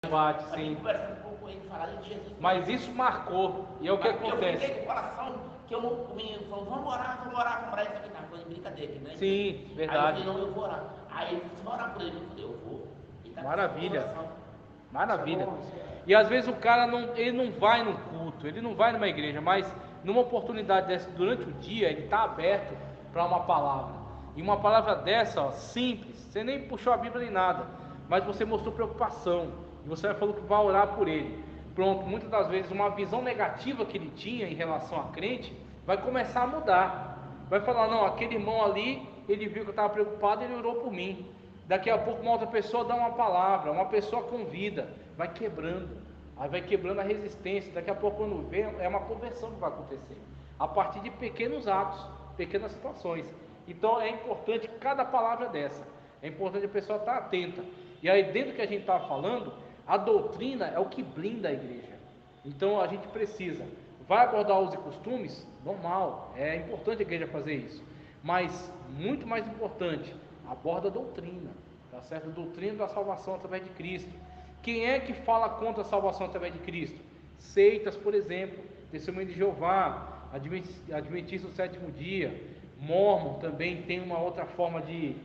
Bate, A gente sim. conversando com ele, falando de Jesus. Mas isso marcou. E é o que Eu acontece. fiquei com o coração que eu não. O menino falou, vamos orar. Isso aqui tá coisa de brincadeira aqui, né? Sim, Aí verdade. eu falei, não, eu vou orar. Aí ele disse, você vai orar por ele? Eu falei, eu vou. Ele tá com Maravilha. o coração. Maravilha. Isso é bom, isso é- E às vezes o cara ele não vai no culto, ele não vai numa igreja, mas numa oportunidade dessa, durante o dia, ele está aberto para uma palavra. E uma palavra dessa, ó, simples, você nem puxou a Bíblia nem nada, mas você mostrou preocupação. E você falou que vai orar por ele. Pronto, muitas das vezes uma visão negativa que ele tinha em relação a crente vai começar a mudar. Vai falar, não, aquele irmão ali, ele viu que eu estava preocupado, ele orou por mim. Daqui a pouco uma outra pessoa dá uma palavra, uma pessoa convida, vai quebrando, aí vai quebrando a resistência. Daqui a pouco, quando vê, é uma conversão que vai acontecer, a partir de pequenos atos, pequenas situações. Então é importante cada palavra dessa, é importante a pessoa estar atenta. E aí, dentro do que a gente estava falando, a doutrina é o que blinda a igreja. Então a gente precisa, vai abordar os costumes, normal, é importante a igreja fazer isso, mas muito mais importante, aborda a doutrina, tá certo? A doutrina da salvação através de Cristo. Quem é que fala contra a salvação através de Cristo? Seitas, por exemplo, Testemunho de Jeová, Adventista do sétimo dia, Mórmon também tem uma outra forma de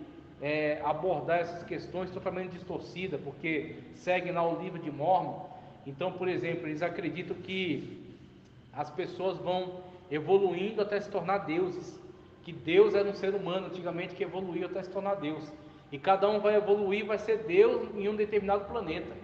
abordar essas questões totalmente distorcida, porque seguem lá o livro de Mórmon. Então, por exemplo, eles acreditam que as pessoas vão evoluindo até se tornar deuses, que Deus era um ser humano antigamente que evoluiu até se tornar Deus, e cada um vai evoluir, vai ser Deus em um determinado planeta.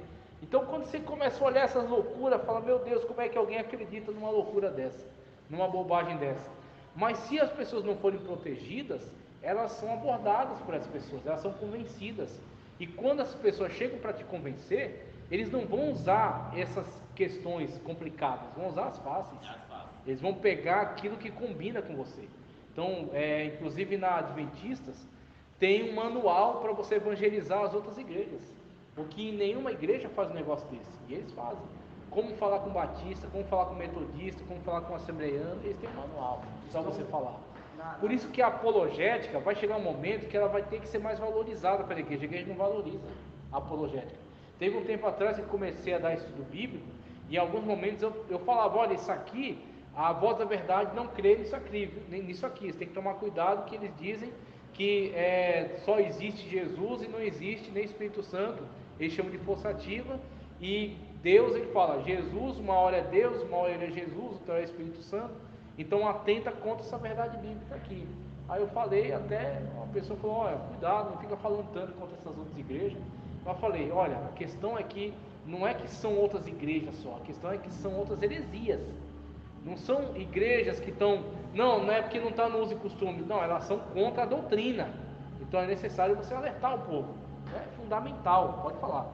Então, quando você começa a olhar essas loucuras, fala, meu Deus, como é que alguém acredita numa loucura dessa, numa bobagem dessa? Mas se as pessoas não forem protegidas, elas são abordadas por essas pessoas, elas são convencidas. E quando as pessoas chegam para te convencer, eles não vão usar essas questões complicadas, vão usar as fáceis. Eles vão pegar aquilo que combina com você. Então, inclusive na Adventistas, tem um manual para você evangelizar as outras igrejas, porque nenhuma igreja faz um negócio desse, e eles fazem. Como falar com batista, como falar com metodista, como falar com assembleiano, eles têm um manual para você falar. Por isso que a apologética vai chegar um momento que ela vai ter que ser mais valorizada pela igreja. A igreja não valoriza a apologética. Teve um tempo atrás que comecei a dar estudo bíblico, e em alguns momentos eu falava, olha, isso aqui, a voz da verdade não crê nisso aqui, você tem que tomar cuidado que eles dizem que só existe Jesus e não existe nem Espírito Santo, eles chamam de força ativa, e Deus, ele fala, Jesus, uma hora é Deus, uma hora ele é Jesus, outra hora é Espírito Santo, então atenta contra essa verdade bíblica aqui. Aí eu falei, até uma pessoa falou, olha, cuidado, não fica falando tanto contra essas outras igrejas. Eu falei, olha, a questão é que não é que são outras igrejas só, a questão é que são outras heresias. Não são igrejas que estão, não é porque não está no uso e costume, não, elas são contra a doutrina. Então é necessário você alertar o povo. É fundamental, pode falar.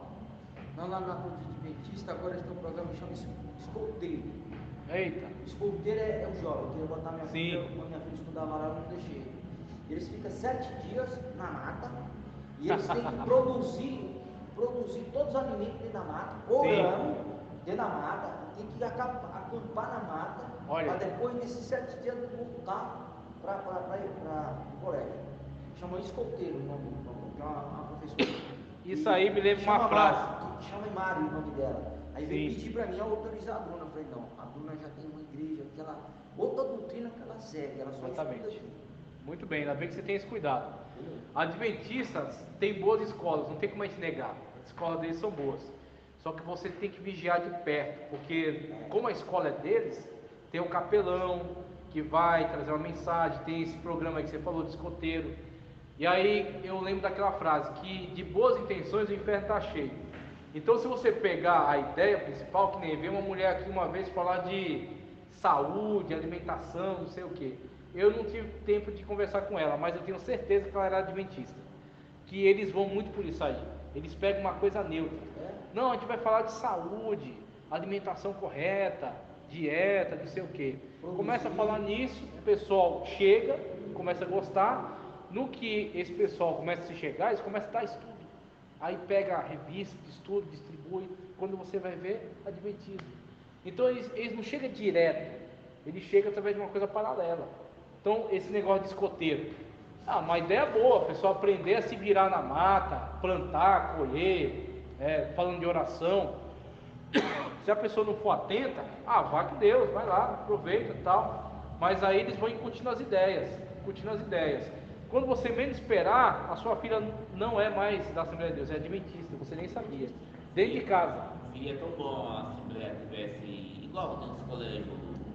Nós lá na Cruz Adventista, agora tem um programa que chama Escolteiro. Eita. Escolteiro é o jovem, eu queria botar minha Sim. filha, quando minha filha estudava lá, eu não deixei. Eles ficam 7 dias na mata e eles têm que produzir todos os alimentos dentro da mata, orando dentro da mata, tem que acampar na mata, para depois desses 7 dias voltar para o colégio. Chama Escolteiro, o nome, que é uma professora. Isso aí me lembra uma frase. Chama Mari o nome dela. Aí veio Sim. pedir para mim autorizar a Bruna. Eu falei, não, a Bruna já tem uma igreja, outra doutrina que ela segue, ela só Exatamente. estuda. Muito bem, ainda bem que você tem esse cuidado. Adventistas têm boas escolas, não tem como a gente negar. As escolas deles são boas. Só que você tem que vigiar de perto, porque como a escola é deles, tem o capelão que vai trazer uma mensagem, tem esse programa aí que você falou de escoteiro. E aí eu lembro daquela frase, que de boas intenções o inferno está cheio. Então se você pegar a ideia principal, que nem veio uma mulher aqui uma vez falar de saúde, alimentação, não sei o que. Eu não tive tempo de conversar com ela, mas eu tenho certeza que ela era adventista. Que eles vão muito por isso aí. Eles pegam uma coisa neutra. Não, a gente vai falar de saúde, alimentação correta, dieta, não sei o que. Começa a falar nisso, o pessoal chega, começa a gostar. No que esse pessoal começa a se chegar, eles começam a dar estudo. Aí pega a revista de estudo, distribui. Quando você vai ver, adventismo. Então eles não chegam direto, eles chegam através de uma coisa paralela. Então esse negócio de escoteiro, uma ideia boa, o pessoal aprender a se virar na mata, plantar, colher, falando de oração, se a pessoa não for atenta, vá com Deus, vai lá, aproveita e tal. Mas aí eles vão incutindo as ideias. Quando você menos esperar, a sua filha não é mais da Assembleia de Deus, é adventista, você nem sabia. Dentro de casa. Seria tão bom a Assembleia tivesse igual nos colégios.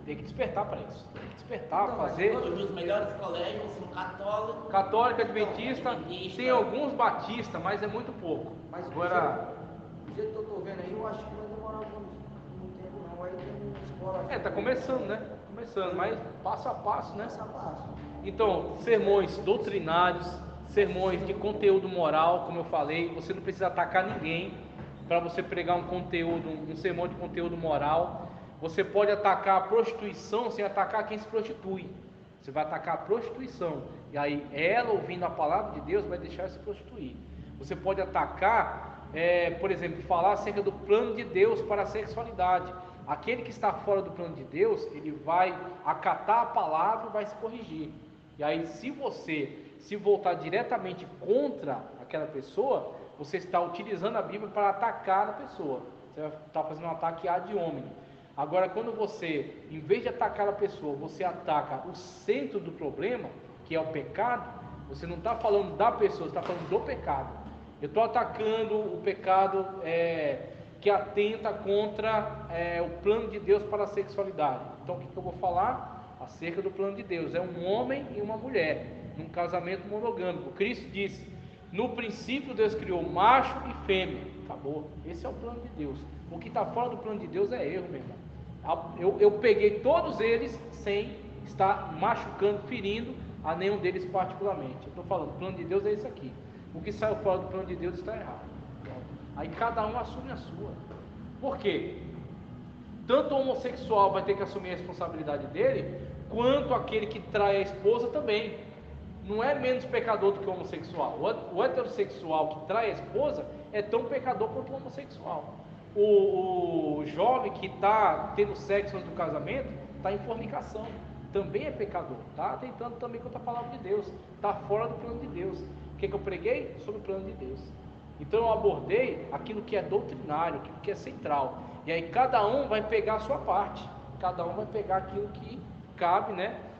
Tem que despertar para isso. Tem que despertar, Então, fazer. Hoje os melhores colégios são católicos. Católica, adventista, tem alguns batistas, mas é muito pouco. Mas Agora. do jeito que eu estou vendo aí, eu acho que vai demorar muito tempo não. Aí tem uma escola. Tá começando, né? Começando, mas passo a passo, né? Passo a passo. Então, sermões doutrinários, sermões de conteúdo moral, como eu falei, você não precisa atacar ninguém para você pregar um sermão de conteúdo moral. Você pode atacar a prostituição sem atacar quem se prostitui. Você vai atacar a prostituição, e aí ela, ouvindo a palavra de Deus, vai deixar de se prostituir. Você pode atacar, por exemplo, falar acerca do plano de Deus para a sexualidade. Aquele que está fora do plano de Deus, ele vai acatar a palavra e vai se corrigir. E aí, se você se voltar diretamente contra aquela pessoa, você está utilizando a Bíblia para atacar a pessoa. Você vai estar fazendo um ataque ad hominem. Agora, quando você, em vez de atacar a pessoa, você ataca o centro do problema, que é o pecado, você não está falando da pessoa, você está falando do pecado. Eu estou atacando o pecado que atenta contra o plano de Deus para a sexualidade. Então, o que eu vou falar? Acerca do plano de Deus. É um homem e uma mulher, num casamento monogâmico. Cristo disse: no princípio Deus criou macho e fêmea. Acabou. Esse é o plano de Deus. O que está fora do plano de Deus é erro, meu irmão. Eu peguei todos eles sem estar machucando, ferindo a nenhum deles particularmente. Eu estou falando, o plano de Deus é esse aqui. O que saiu fora do plano de Deus está errado. Aí cada um assume a sua. Por quê? Tanto o homossexual vai ter que assumir a responsabilidade dele, quanto aquele que trai a esposa também. Não é menos pecador do que o homossexual. O heterossexual que trai a esposa é tão pecador quanto o homossexual. O jovem que está tendo sexo antes do casamento está em fornicação, também é pecador, está tentando também contra a palavra de Deus, está fora do plano de Deus. O que eu preguei? Sobre o plano de Deus. Então eu abordei aquilo que é doutrinário, aquilo que é central, e aí cada um vai pegar a sua parte, cada um vai pegar aquilo que cabe,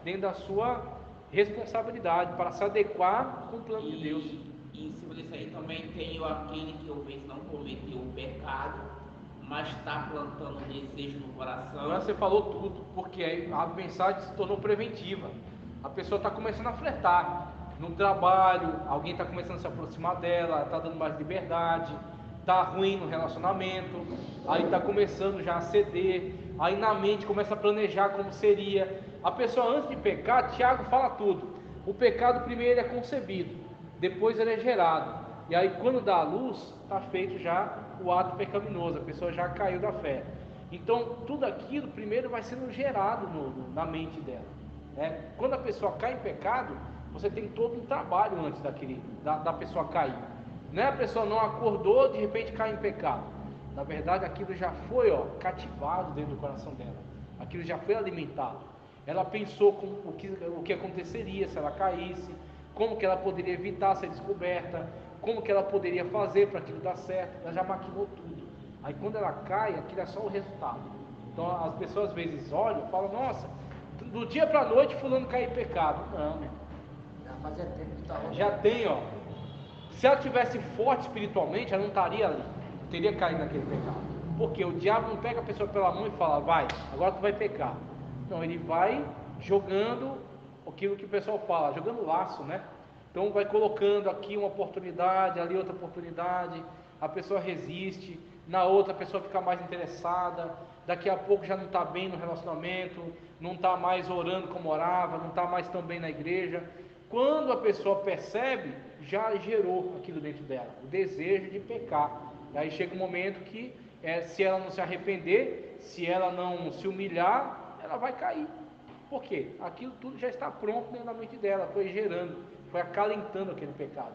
dentro da sua responsabilidade, para se adequar com o plano de Deus. E em cima disso aí também tem aquele que às vezes não cometeu o pecado, mas está plantando desejo no coração. Agora você falou tudo, porque aí a mensagem se tornou preventiva. A pessoa está começando a flertar no trabalho, alguém está começando a se aproximar dela, está dando mais liberdade, está ruim no relacionamento, aí está começando já a ceder, aí na mente começa a planejar como seria. A pessoa, antes de pecar, Tiago fala tudo. O pecado primeiro é concebido, depois ele é gerado, e aí quando dá a luz, está feito já o ato pecaminoso, a pessoa já caiu da fé. Então tudo aquilo primeiro vai sendo gerado na mente dela. Quando a pessoa cai em pecado, você tem todo um trabalho antes da pessoa cair. Não é a pessoa não acordou, de repente cai em pecado. Na verdade, aquilo já foi cativado dentro do coração dela. Aquilo já foi alimentado. Ela pensou o que aconteceria se ela caísse, como que ela poderia evitar ser descoberta, como que ela poderia fazer para aquilo dar certo. Ela já maquinou tudo. Aí quando ela cai, aquilo é só o resultado. Então as pessoas às vezes olham e falam: nossa, do dia para a noite fulano caiu em pecado. Não, meu. Fazia tempo que estava. Já tem, se ela tivesse forte espiritualmente, ela não estaria ali, teria caído naquele pecado. Porque o diabo não pega a pessoa pela mão e fala: vai, agora tu vai pecar. Não, ele vai jogando aquilo que o pessoal fala, jogando laço, Então vai colocando aqui uma oportunidade, ali outra oportunidade, a pessoa resiste, na outra a pessoa fica mais interessada, daqui a pouco já não está bem no relacionamento, não está mais orando como orava, não está mais tão bem na igreja. Quando a pessoa percebe, já gerou aquilo dentro dela, o desejo de pecar. E aí chega um momento que, se ela não se arrepender, se ela não se humilhar, ela vai cair. Por quê? Aquilo tudo já está pronto dentro da mente dela, foi gerando, foi acalentando aquele pecado.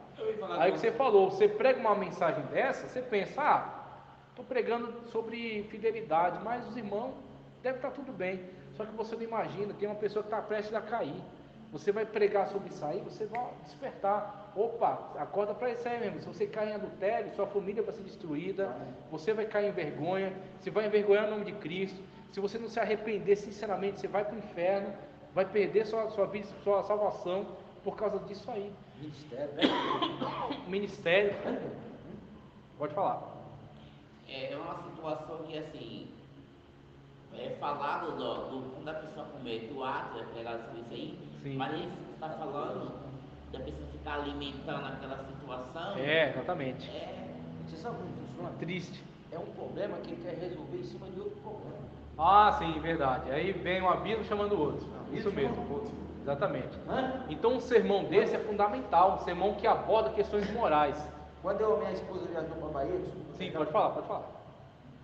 Aí que você falou, você prega uma mensagem dessa, você pensa: estou pregando sobre fidelidade, mas os irmãos devem estar tudo bem. Só que você não imagina, tem uma pessoa que está prestes a cair. você vai pregar sobre isso aí, você vai despertar. Opa, acorda para isso aí mesmo. Se você cair em adultério, sua família vai ser destruída, você vai cair em vergonha, você vai envergonhar o nome de Cristo. Se você não se arrepender sinceramente, você vai para o inferno, vai perder sua vida, sua salvação por causa disso aí. Ministério. Pode falar. É uma situação que, assim, falado quando a pessoa comete o ato, pregado sobre isso aí, Sim. mas isso que você está falando, da pessoa ficar alimentando aquela situação. Exatamente. Você sabe como funciona? Triste. É um problema que ele quer resolver em cima de outro problema. Ah, sim, verdade. Aí vem um abismo chamando o outro. Isso mesmo. Exatamente. Então um sermão desse é fundamental, um sermão que aborda questões morais. Quando minha esposa viajou para a Bahia, Sim, pode falar.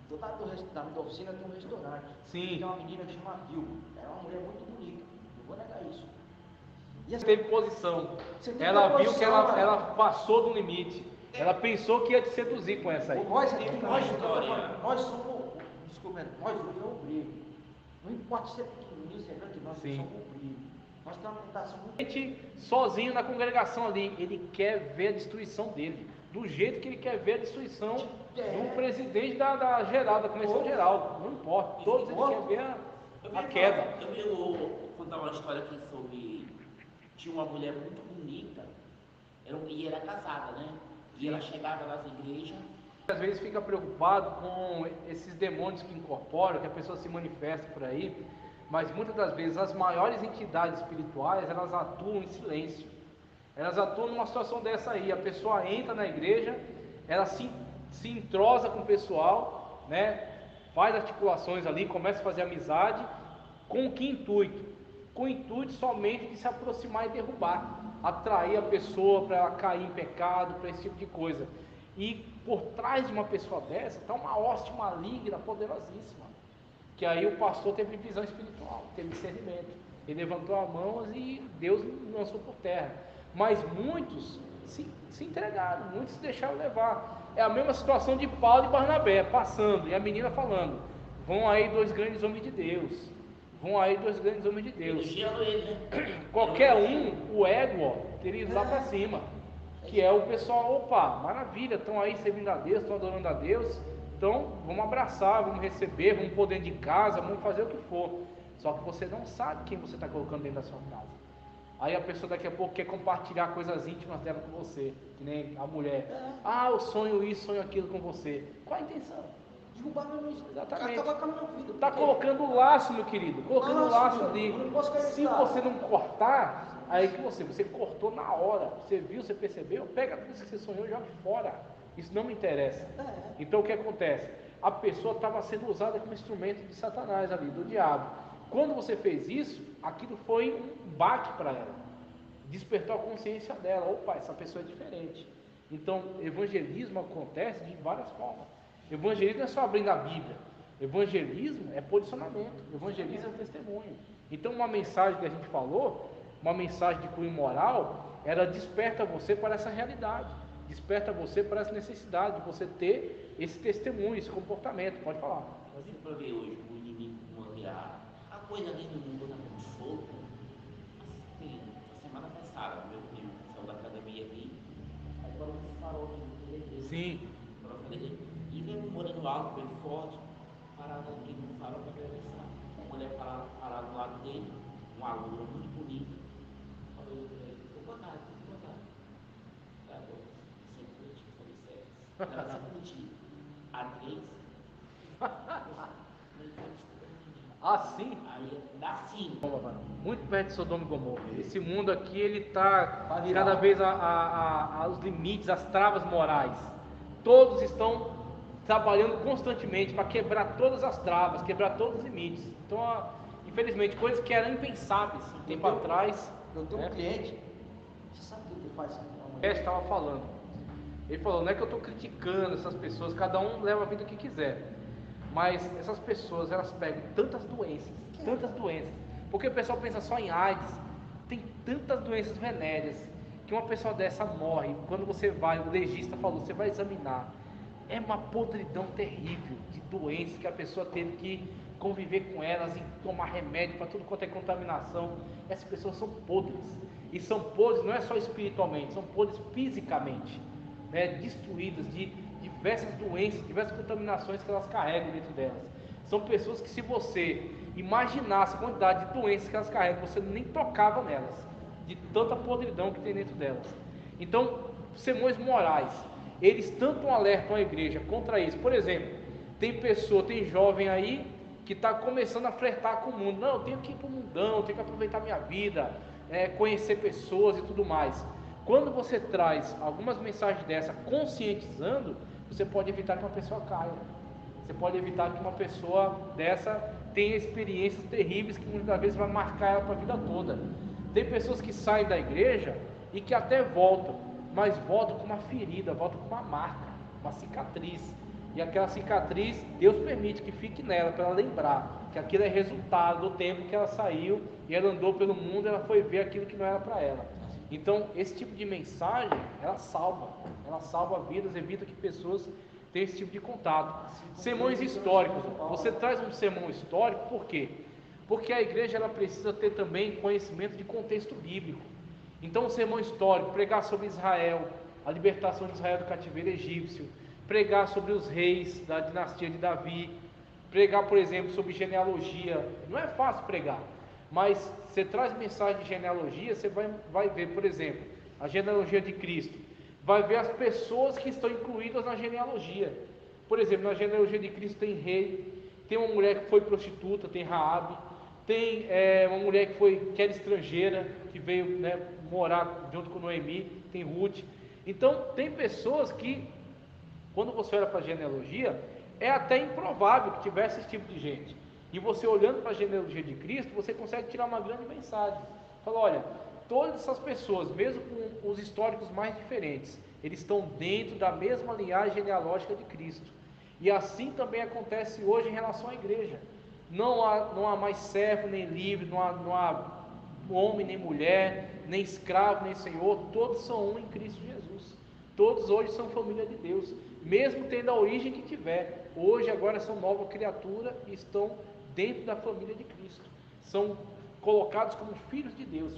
do lado da minha oficina tem um restaurante. Sim. Tem uma menina que chama Vilma. Ela é uma mulher muito bonita. Não vou negar isso. E Você teve posição. Você teve Ela viu posição, que cara. ela passou do limite. Ela pensou que ia te seduzir com essa aí. Nós Tem uma nós história. somos, desculpa, nós hoje é obreiro. Não importa se é pequenininho, se é grande, nós Sim. somos obreiro. Nós temos uma tentação muito Gente sozinho na congregação ali, ele quer ver a destruição dele. Do jeito que ele quer ver a destruição do presidente da geral, da comissão geral. Não importa. Todos eles querem ver a queda. Eu vou contar uma história aqui sobre. Tinha uma mulher muito bonita, e era casada, né? E ela chegava nas igrejas. Às vezes fica preocupado com esses demônios que incorporam, que a pessoa se manifesta por aí, mas muitas das vezes as maiores entidades espirituais, elas atuam em silêncio. Elas atuam numa situação dessa aí, a pessoa entra na igreja, ela se entrosa com o pessoal, né? Faz articulações ali, começa a fazer amizade, com que intuito? Com o intuito somente de se aproximar e derrubar, atrair a pessoa para ela cair em pecado, para esse tipo de coisa. E por trás de uma pessoa dessa está uma hoste maligna poderosíssima, que aí o pastor teve visão espiritual, teve discernimento, ele levantou a mão e Deus lançou por terra. Mas muitos se entregaram, muitos se deixaram levar. É a mesma situação de Paulo e Barnabé, passando, e a menina falando: vão aí dois grandes homens de Deus, vão aí dois grandes homens de Deus. Elogiando ele, né? Qualquer um, o ego, ó, teria ido lá para cima, que é o pessoal: opa, maravilha, estão aí servindo a Deus, estão adorando a Deus, então vamos abraçar, vamos receber, vamos pôr dentro de casa, vamos fazer o que for. Só que você não sabe quem você está colocando dentro da sua casa. Aí a pessoa daqui a pouco quer compartilhar coisas íntimas dela com você, que nem a mulher. Ah, eu sonho isso, sonho aquilo com você. Qual a intenção? derrubar meu ministro. Exatamente. Acabar com a minha vida. Está colocando o laço, meu querido, colocando o laço ali. Eu não posso Se você não cortar, aí que você cortou na hora, você viu, você percebeu, pega tudo isso que você sonhou e joga fora. Isso não me interessa. Então o que acontece? A pessoa estava sendo usada como instrumento de Satanás ali, do diabo. Quando você fez isso, aquilo foi um baque para ela. Despertou a consciência dela. Opa, essa pessoa é diferente. Então, evangelismo acontece de várias formas. Evangelismo não é só abrindo a Bíblia. Evangelismo é posicionamento. Evangelismo é testemunho. Então, uma mensagem que a gente falou, uma mensagem de cunho moral, ela desperta você para essa realidade. Desperta você para essa necessidade de você ter esse testemunho, esse comportamento. Pode falar. Nós vimos para ver hoje o inimigo manguear. A coisa ali no mundo está muito solta. Assim, a semana passada, meu primo saiu da academia aqui. Aí agora um farol aqui no igreja. Sim. E veio um moreno alto, bem forte, parado aqui no farol para atravessar. Uma mulher parada do lado dele, uma loura muito bonita. Falei para ele, boa tarde. Tá bom, sem curtir, falei sério. Ela sem curtir. A 3. Assim? Aí dá 5. Muito perto de Sodoma e Gomorra. Esse mundo aqui, ele está cada vez aos limites, às travas morais. Todos estão trabalhando constantemente para quebrar todas as travas, quebrar todos os limites. Então, infelizmente, coisas que eram impensáveis tempo atrás. Eu tenho um cliente, você sabe o que ele faz? Ele estava falando. Ele falou: não é que eu estou criticando essas pessoas, cada um leva a vida que quiser. Mas essas pessoas, elas pegam tantas doenças, porque o pessoal pensa só em AIDS. Tem tantas doenças venéreas que uma pessoa dessa morre. Quando você vai, o legista falou, você vai examinar, é uma podridão terrível de doenças que a pessoa teve que conviver com elas, em tomar remédio para tudo quanto é contaminação. Essas pessoas são podres. E são podres não é só espiritualmente, são podres fisicamente, né? Destruídas de diversas doenças, diversas contaminações que elas carregam dentro delas. São pessoas que, se você imaginasse a quantidade de doenças que elas carregam, você nem tocava nelas, de tanta podridão que tem dentro delas. Então, sermões morais, eles tanto alertam a igreja contra isso. Por exemplo, tem jovem aí que está começando a flertar com o mundo. Não, eu tenho que ir para o mundão, tenho que aproveitar minha vida, conhecer pessoas e tudo mais. Quando você traz algumas mensagens dessa conscientizando, você pode evitar que uma pessoa caia. Você pode evitar que uma pessoa dessa tenha experiências terríveis que muitas vezes vai marcar ela para a vida toda. Tem pessoas que saem da igreja e que até voltam, mas voltam com uma ferida, voltam com uma marca, uma cicatriz. E aquela cicatriz, Deus permite que fique nela, para ela lembrar que aquilo é resultado do tempo que ela saiu e ela andou pelo mundo, ela foi ver aquilo que não era para ela. Então, esse tipo de mensagem, ela salva vidas, evita que pessoas tenham esse tipo de contato. Sermões históricos, você traz um sermão histórico, por quê? Porque a igreja ela precisa ter também conhecimento de contexto bíblico. Então, o sermão histórico, pregar sobre Israel, a libertação de Israel do cativeiro egípcio, pregar sobre os reis da dinastia de Davi, pregar, por exemplo, sobre genealogia. Não é fácil pregar, mas você traz mensagem de genealogia, você vai ver, por exemplo, a genealogia de Cristo, vai ver as pessoas que estão incluídas na genealogia. Por exemplo, na genealogia de Cristo tem rei, tem uma mulher que foi prostituta, tem Raabe, tem uma mulher que era estrangeira, que veio, né, morar junto com Noemi, tem Ruth. Então, tem pessoas que, quando você olha para a genealogia, é até improvável que tivesse esse tipo de gente. E você olhando para a genealogia de Cristo, você consegue tirar uma grande mensagem. Fala, olha, todas essas pessoas, mesmo com os históricos mais diferentes, eles estão dentro da mesma linhagem genealógica de Cristo. E assim também acontece hoje em relação à igreja. Não há mais servo nem livre, não há homem nem mulher, nem escravo nem senhor, todos são um em Cristo Jesus. Todos hoje são família de Deus, mesmo tendo a origem que tiver. Hoje agora são nova criatura e estão dentro da família de Cristo. São colocados como filhos de Deus,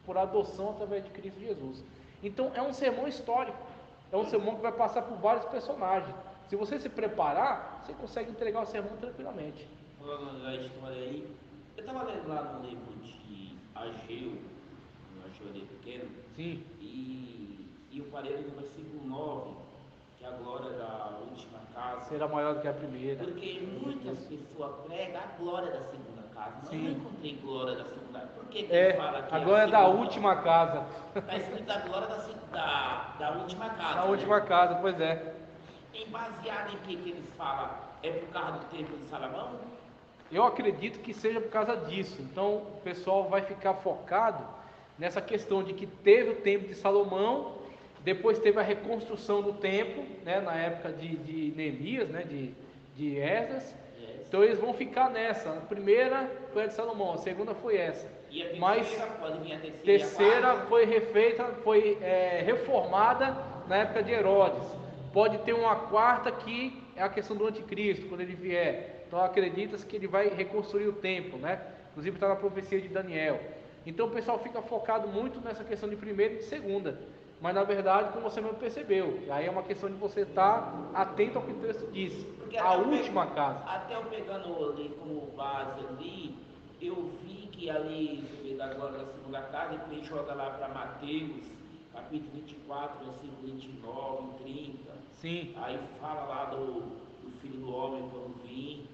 por adoção através de Cristo Jesus. Então é um sermão histórico, é um sermão que vai passar por vários personagens. Se você se preparar, você consegue entregar o sermão tranquilamente. Falando da história aí, eu estava lendo lá no livro de Ageu, ali pequeno, sim, e eu parei no versículo 9, que é a glória da última casa será maior do que a primeira. Porque muitas pessoas pregam a glória da segunda casa. Mas eu não encontrei glória da segunda casa. Por que ele fala que a glória da última casa. Está escrito a glória da última casa. Da última casa, pois é. Em baseado em que eles falam? É por causa do templo de Salomão? Eu acredito que seja por causa disso. Então o pessoal vai ficar focado nessa questão de que teve o templo de Salomão, depois teve a reconstrução do templo, né, na época de Neemias, né, de Esdras. Então eles vão ficar nessa. A primeira foi a de Salomão, a segunda foi essa. E a terceira, mas pode vir a terceira foi refeita, foi reformada na época de Herodes. Pode ter uma quarta que é a questão do anticristo, quando ele vier. Então acredita-se que ele vai reconstruir o templo, né? Inclusive está na profecia de Daniel. Então o pessoal fica focado muito nessa questão de primeira e de segunda. Mas na verdade, como você não percebeu, aí é uma questão de você estar atento ao que o texto diz. Porque a última casa. Até eu pegando ali como base ali, eu vi que ali, da glória da segunda casa, ele joga lá para Mateus, capítulo 24, versículo 29, 30. Sim. Aí fala lá do Filho do Homem quando vir.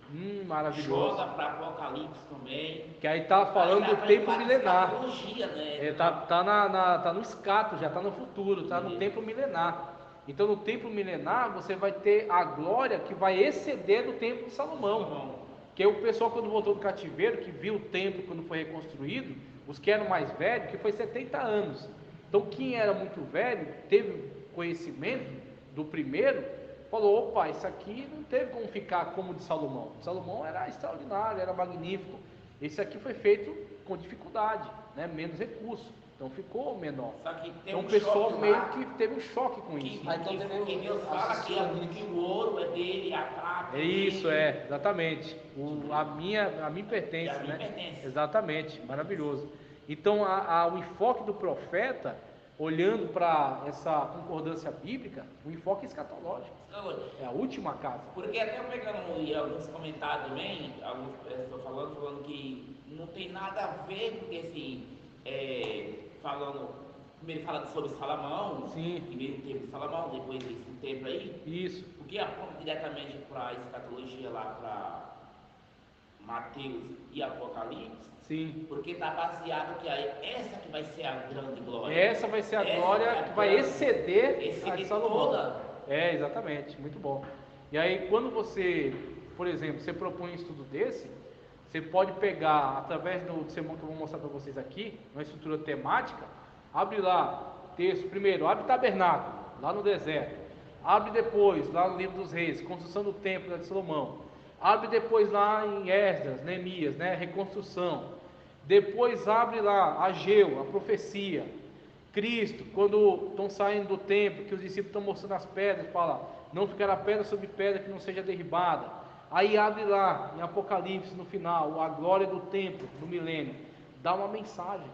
Maravilhoso. Joga para Apocalipse também. Que aí tá falando do tempo milenar. Né? Tá no escato, já tá no futuro, tá no tempo milenar. Então no tempo milenar você vai ter a glória que vai exceder do templo de Salomão. Que o pessoal, quando voltou do cativeiro, que viu o templo quando foi reconstruído, os que eram mais velhos, que foi 70 anos. Então quem era muito velho, teve conhecimento do primeiro, falou, opa, isso aqui não teve como ficar como o de Salomão. Salomão era extraordinário, era magnífico. Esse aqui foi feito com dificuldade, né? Menos recurso. Então ficou menor. Só que tem Então um o pessoal choque meio lá, que teve um choque com isso. que Deus fala que o ouro é dele, a prata É isso, exatamente. A mim pertence, a mim né? pertence. Exatamente, maravilhoso. Então o enfoque do profeta, olhando para essa concordância bíblica, o enfoque escatológico. É a última casa. Porque até eu pegando alguns comentários também, algumas pessoas falando que não tem nada a ver, porque assim, primeiro falando sobre Salomão, Sim. primeiro o tempo de Salomão, depois esse tempo aí, Isso. o que aponta diretamente para a escatologia lá para Mateus e Apocalipse, Sim. porque está baseado que essa que vai ser a grande glória. Essa vai ser a glória que vai exceder a de Salomão. Toda. Exatamente, muito bom. E aí quando você, por exemplo, você propõe um estudo desse, você pode pegar, através do sermão que eu vou mostrar para vocês aqui, uma estrutura temática, abre lá, texto, primeiro, abre tabernáculo, lá no deserto, abre depois, lá no livro dos reis, construção do templo de Salomão, abre depois lá em Esdras, Neemias, né, reconstrução, depois abre lá Ageu, a profecia, Cristo, quando estão saindo do templo, que os discípulos estão mostrando as pedras, fala, não ficará pedra sobre pedra que não seja derribada. Aí abre lá em Apocalipse no final, a glória do templo, do milênio, dá uma mensagem,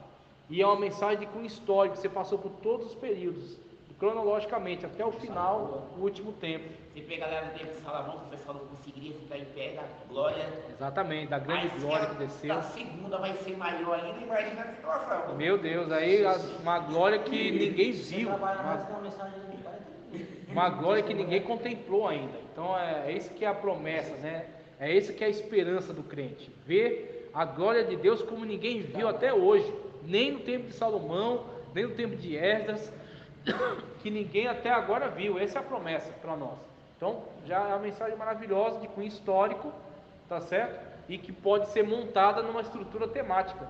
e é uma mensagem de cunho histórico, você passou por todos os períodos, cronologicamente, até o final, o último tempo. Você pega a galera do tempo de Salomão, que o pessoal não conseguiria ficar em pé, da glória. Exatamente, da grande glória que desceu. A segunda vai ser maior ainda, imagina a situação. Meu Deus, aí uma glória que ninguém viu. Uma glória que ninguém contemplou ainda. Então é isso que é a promessa, né? É isso que é a esperança do crente. Ver a glória de Deus como ninguém viu até hoje. Nem no tempo de Salomão, nem no tempo de Esdras, que ninguém até agora viu. Essa é a promessa para nós. Então já é uma mensagem maravilhosa de cunho histórico, tá certo? E que pode ser montada numa estrutura temática.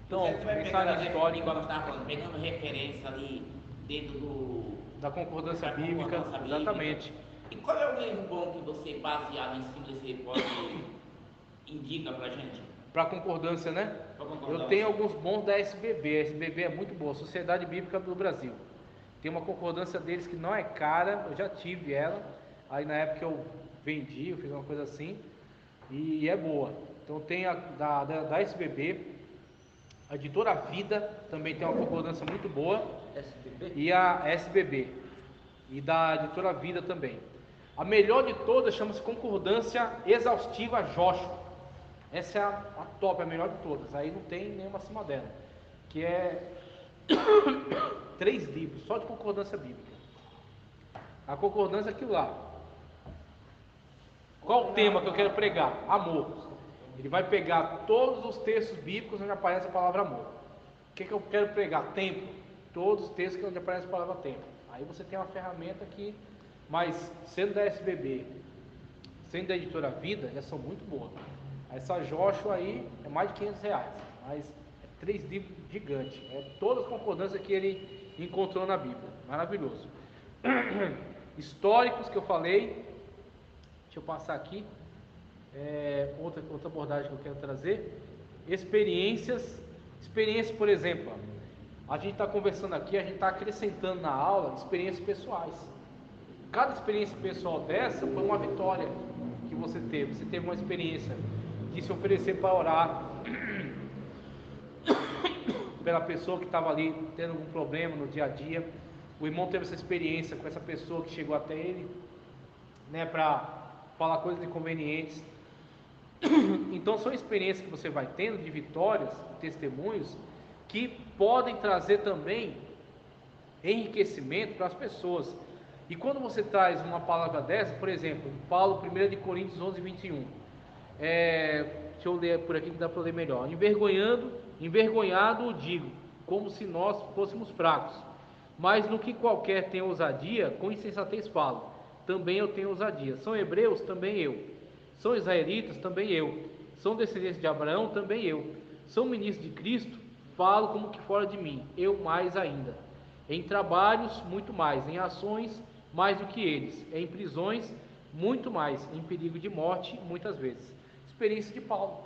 Então, mensagem histórica, igual nós estávamos falando, pegando referência ali dentro da concordância bíblica, exatamente. E qual é o livro bom que você, baseado em cima desse pode indica pra gente? Para concordância, né? Eu tenho alguns bons da SBB. A SBB é muito boa, Sociedade Bíblica do Brasil. Tem uma concordância deles que não é cara, eu já tive ela. Aí na época eu vendi, eu fiz uma coisa assim, e é boa. Então tem a da SBB, a Editora Vida também tem uma concordância muito boa. SBB? E a SBB, e da Editora Vida também. A melhor de todas chama-se Concordância Exaustiva Joshua. Essa é a top, a melhor de todas. Aí não tem nenhuma acima dela. Que é 3 livros, só de concordância bíblica. A concordância é aquilo lá. Qual o tema que eu quero pregar? Amor. Ele vai pegar todos os textos bíblicos onde aparece a palavra amor. O que eu quero pregar? Tempo. Todos os textos onde aparece a palavra tempo. Aí você tem uma ferramenta que, mas sendo da SBB, sendo da Editora Vida, já são muito boas. Essa Joshua aí é mais de R$500, mas é 3 livros gigantes. É todas as concordâncias que ele encontrou na Bíblia. Maravilhoso. Históricos que eu falei. Deixa eu passar aqui. Outra abordagem que eu quero trazer. Experiências, por exemplo, a gente está conversando aqui, a gente está acrescentando na aula experiências pessoais. Cada experiência pessoal dessa foi uma vitória que você teve. Você teve uma experiência de se oferecer para orar pela pessoa que estava ali tendo algum problema no dia a dia. O irmão teve essa experiência com essa pessoa que chegou até ele, né, para falar coisas inconvenientes. Então são experiências que você vai tendo de vitórias, de testemunhos, que podem trazer também enriquecimento para as pessoas. E quando você traz uma palavra dessa, por exemplo, Paulo, 1 de Coríntios 11, 21, deixa eu ler por aqui que dá para ler melhor. Envergonhado digo, como se nós fôssemos fracos, mas no que qualquer tem ousadia, com insensatez falo, também eu tenho ousadia. São hebreus? Também eu. São israelitas? Também eu. São descendentes de Abraão? Também eu. São ministros de Cristo? Falo como que fora de mim, eu mais ainda. Em trabalhos, muito mais. Em ações, mais do que eles. Em prisões, muito mais. Em perigo de morte, muitas vezes. Experiência de Paulo.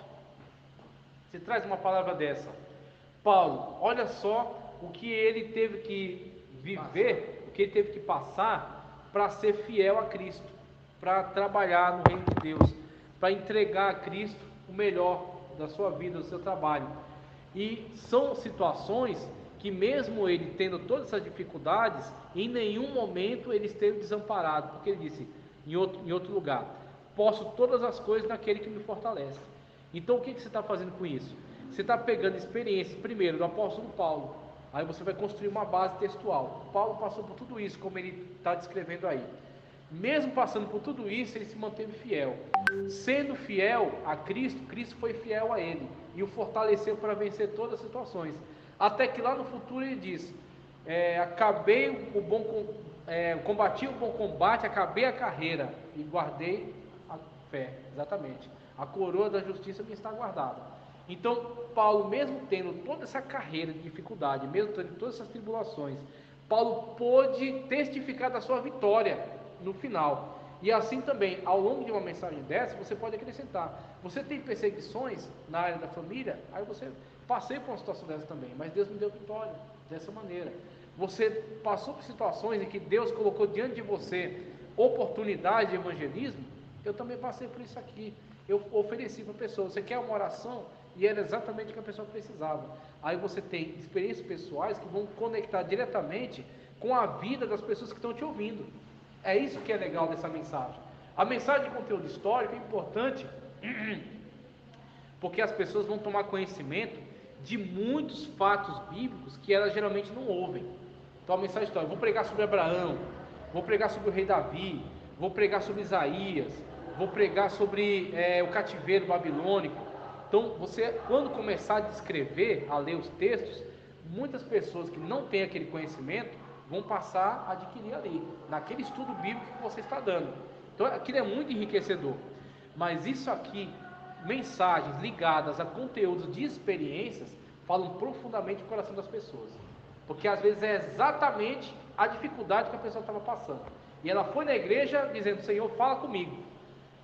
Você traz uma palavra dessa. Paulo, olha só o que ele teve que viver, o que ele teve que passar para ser fiel a Cristo, para trabalhar no reino de Deus, para entregar a Cristo o melhor da sua vida, do seu trabalho. E são situações que mesmo ele tendo todas essas dificuldades, em nenhum momento ele esteve desamparado, porque ele disse em outro lugar, posso todas as coisas naquele que me fortalece. Então o que você está fazendo com isso? Você está pegando experiências, primeiro, do apóstolo Paulo, aí você vai construir uma base textual. Paulo passou por tudo isso, como ele está descrevendo aí. Mesmo passando por tudo isso, ele se manteve fiel. Sendo fiel a Cristo, Cristo foi fiel a ele e o fortaleceu para vencer todas as situações. Até que lá no futuro ele diz: combati o bom combate, acabei a carreira e guardei a fé. Exatamente. A coroa da justiça me está guardada. Então, Paulo, mesmo tendo toda essa carreira de dificuldade, mesmo tendo todas essas tribulações, Paulo pôde testificar da sua vitória no final. E assim também, ao longo de uma mensagem dessa, você pode acrescentar. Você tem perseguições na área da família, aí você passei por uma situação dessa também, mas Deus me deu vitória dessa maneira. Você passou por situações em que Deus colocou diante de você oportunidade de evangelismo. Eu também passei por isso aqui. Eu ofereci para a pessoa, você quer uma oração? E era exatamente o que a pessoa precisava. Aí você tem experiências pessoais que vão conectar diretamente com a vida das pessoas que estão te ouvindo. É isso que é legal dessa mensagem. A mensagem de conteúdo histórico é importante porque as pessoas vão tomar conhecimento de muitos fatos bíblicos que elas geralmente não ouvem. Então a mensagem histórica, vou pregar sobre Abraão, vou pregar sobre o rei Davi, vou pregar sobre Isaías, vou pregar sobre o cativeiro babilônico. Então você, quando começar a descrever, a ler os textos, muitas pessoas que não têm aquele conhecimento vão passar a adquirir ali, naquele estudo bíblico que você está dando. Então aquilo é muito enriquecedor. Mas isso aqui, mensagens ligadas a conteúdos de experiências, falam profundamente no coração das pessoas. Porque às vezes é exatamente a dificuldade que a pessoa estava passando. E ela foi na igreja dizendo: Senhor, fala comigo.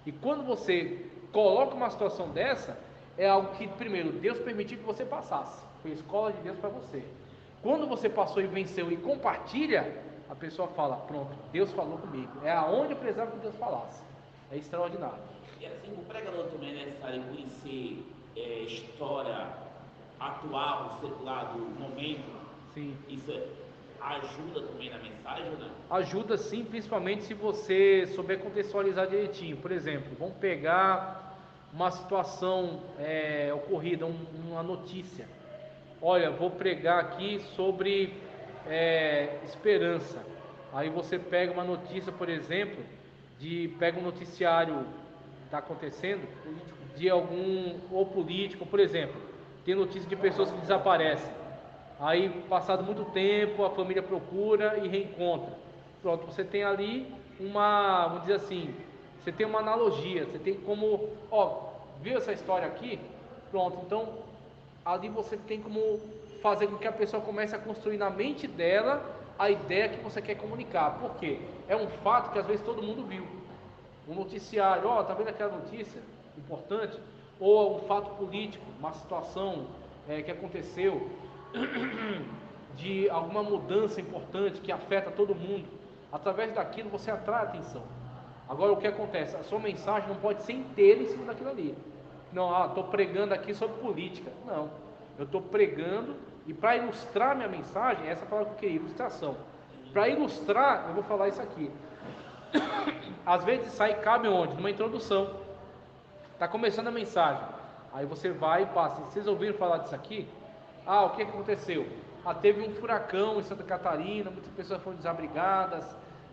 E quando você coloca uma situação dessa, é algo que, primeiro, Deus permitiu que você passasse. Foi a escola de Deus para você. Quando você passou e venceu e compartilha, a pessoa fala: pronto, Deus falou comigo. É aonde eu precisava que Deus falasse. É extraordinário. E assim, o pregador também é necessário conhecer história atual, secular do momento. Sim. Isso ajuda também na mensagem, né? Ajuda sim, principalmente se você souber contextualizar direitinho. Por exemplo, vamos pegar uma situação ocorrida, uma notícia. Olha, vou pregar aqui sobre esperança. Aí você pega uma notícia, por exemplo, pega um noticiário que está acontecendo de algum político, por exemplo, tem notícia de pessoas que desaparecem. Aí, passado muito tempo, a família procura e reencontra. Pronto, você tem ali vamos dizer assim, você tem uma analogia, você tem como, viu essa história aqui? Pronto, então ali você tem como fazer com que a pessoa comece a construir na mente dela a ideia que você quer comunicar. Por quê? É um fato que às vezes todo mundo viu. Um noticiário, tá vendo aquela notícia importante? Ou um fato político, uma situação que aconteceu, de alguma mudança importante que afeta todo mundo. Através daquilo você atrai a atenção. Agora o que acontece? A sua mensagem não pode ser inteira em cima daquilo ali. Não, estou pregando aqui sobre política. Não, eu estou pregando, e para ilustrar minha mensagem, essa palavra que eu queria, ilustração. Para ilustrar, eu vou falar isso aqui. Às vezes cabe onde? Numa introdução. Está começando a mensagem. Aí você vai e passa. Vocês ouviram falar disso aqui? O que aconteceu? Teve um furacão em Santa Catarina, muitas pessoas foram desabrigadas,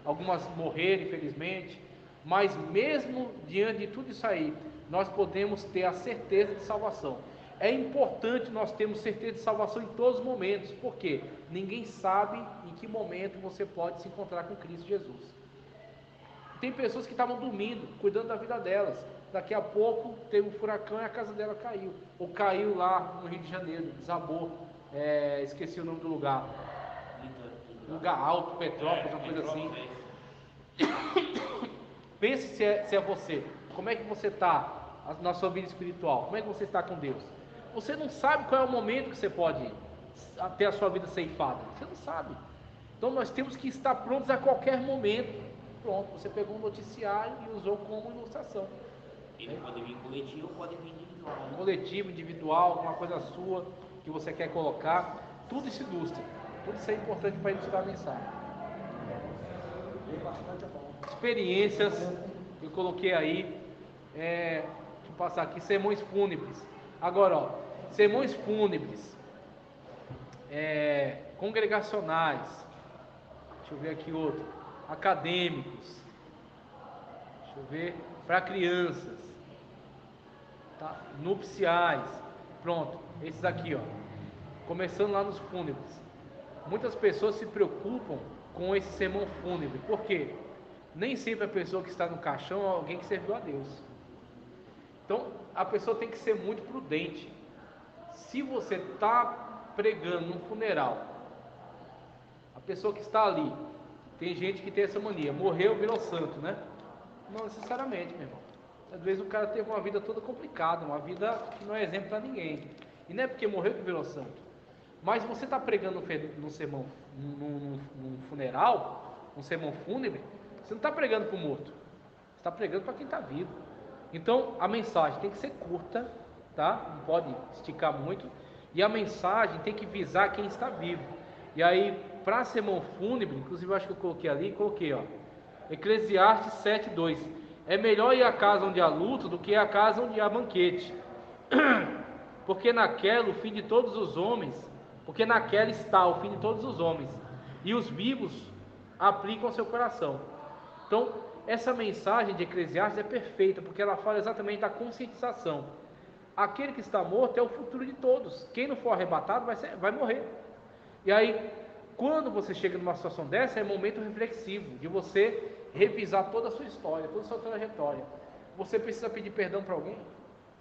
algumas morreram, infelizmente. Mas mesmo diante de tudo isso aí, nós podemos ter a certeza de salvação. É importante nós termos certeza de salvação em todos os momentos, porque ninguém sabe em que momento você pode se encontrar com Cristo Jesus. Tem pessoas que estavam dormindo, cuidando da vida delas. Daqui a pouco teve um furacão e a casa dela caiu. Ou caiu lá no Rio de Janeiro, desabou. Esqueci o nome do lugar. Lugar Alto, Petrópolis, uma coisa assim. Pense se é você. Como é que você está na sua vida espiritual? Como é que você está com Deus? você não sabe qual é o momento que você pode ter a sua vida ceifada. Você não sabe. Então nós temos que estar prontos a qualquer momento. Pronto, você pegou um noticiário e usou como ilustração. Ele pode vir coletivo, pode vir individual. Coletivo, individual, alguma coisa sua que você quer colocar, tudo isso ilustra. Tudo isso é importante para ilustrar a mensagem. Experiências que eu coloquei aí, deixa eu passar aqui, sermões fúnebres. Agora, ó, sermões fúnebres, congregacionais, deixa eu ver aqui outro, acadêmicos, deixa eu ver, para crianças, tá? Nupciais, pronto, esses aqui, ó, começando lá nos fúnebres. Muitas pessoas se preocupam com esse sermão fúnebre, por quê? Nem sempre a pessoa que está no caixão é alguém que serviu a Deus. Então, a pessoa tem que ser muito prudente. Se você está pregando num funeral, a pessoa que está ali, tem gente que tem essa mania, morreu, virou santo, né? Não necessariamente, meu irmão. Às vezes o cara teve uma vida toda complicada, uma vida que não é exemplo para ninguém. E não é porque morreu que virou santo. Mas você está pregando num sermão, num funeral, num sermão fúnebre, você não está pregando para o morto, você está pregando para quem está vivo. Então a mensagem tem que ser curta, tá? Não pode esticar muito. E a mensagem tem que visar quem está vivo. E aí, para sermão fúnebre, inclusive eu acho que eu coloquei, ó, Eclesiastes 7:2. É melhor ir à casa onde há luto do que à casa onde há banquete. Porque naquela o fim de todos os homens, porque naquela está o fim de todos os homens, e os vivos aplicam seu coração. Então, essa mensagem de Eclesiastes é perfeita, porque ela fala exatamente da conscientização. Aquele que está morto é o futuro de todos. Quem não for arrebatado vai morrer. E aí, quando você chega numa situação dessa, é momento reflexivo, de você revisar toda a sua história, toda a sua trajetória. Você precisa pedir perdão para alguém?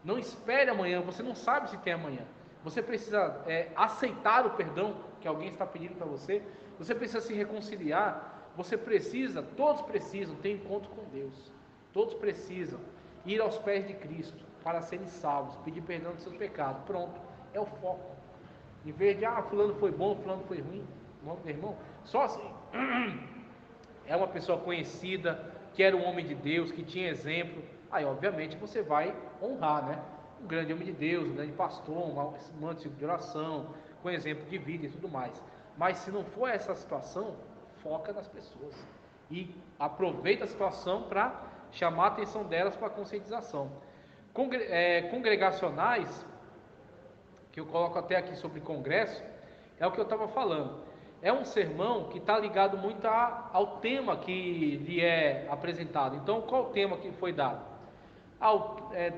Não espere amanhã, você não sabe se tem amanhã. Você precisa aceitar o perdão que alguém está pedindo para você. Você precisa se reconciliar. Todos precisam ter encontro com Deus. Todos precisam ir aos pés de Cristo para serem salvos, pedir perdão dos seus pecados. Pronto, é o foco. Em vez de, fulano foi bom, fulano foi ruim. Não, meu irmão, só assim. É uma pessoa conhecida, que era um homem de Deus, que tinha exemplo. Aí, obviamente, você vai honrar, né? Um grande homem de Deus, um grande pastor, um manto de oração, com exemplo de vida e tudo mais. Mas se não for essa situação, foca nas pessoas e aproveita a situação para chamar a atenção delas para a conscientização. Congregacionais, que eu coloco até aqui sobre congresso, é o que eu estava falando. É um sermão que está ligado muito ao tema que lhe é apresentado. Então, qual o tema que foi dado?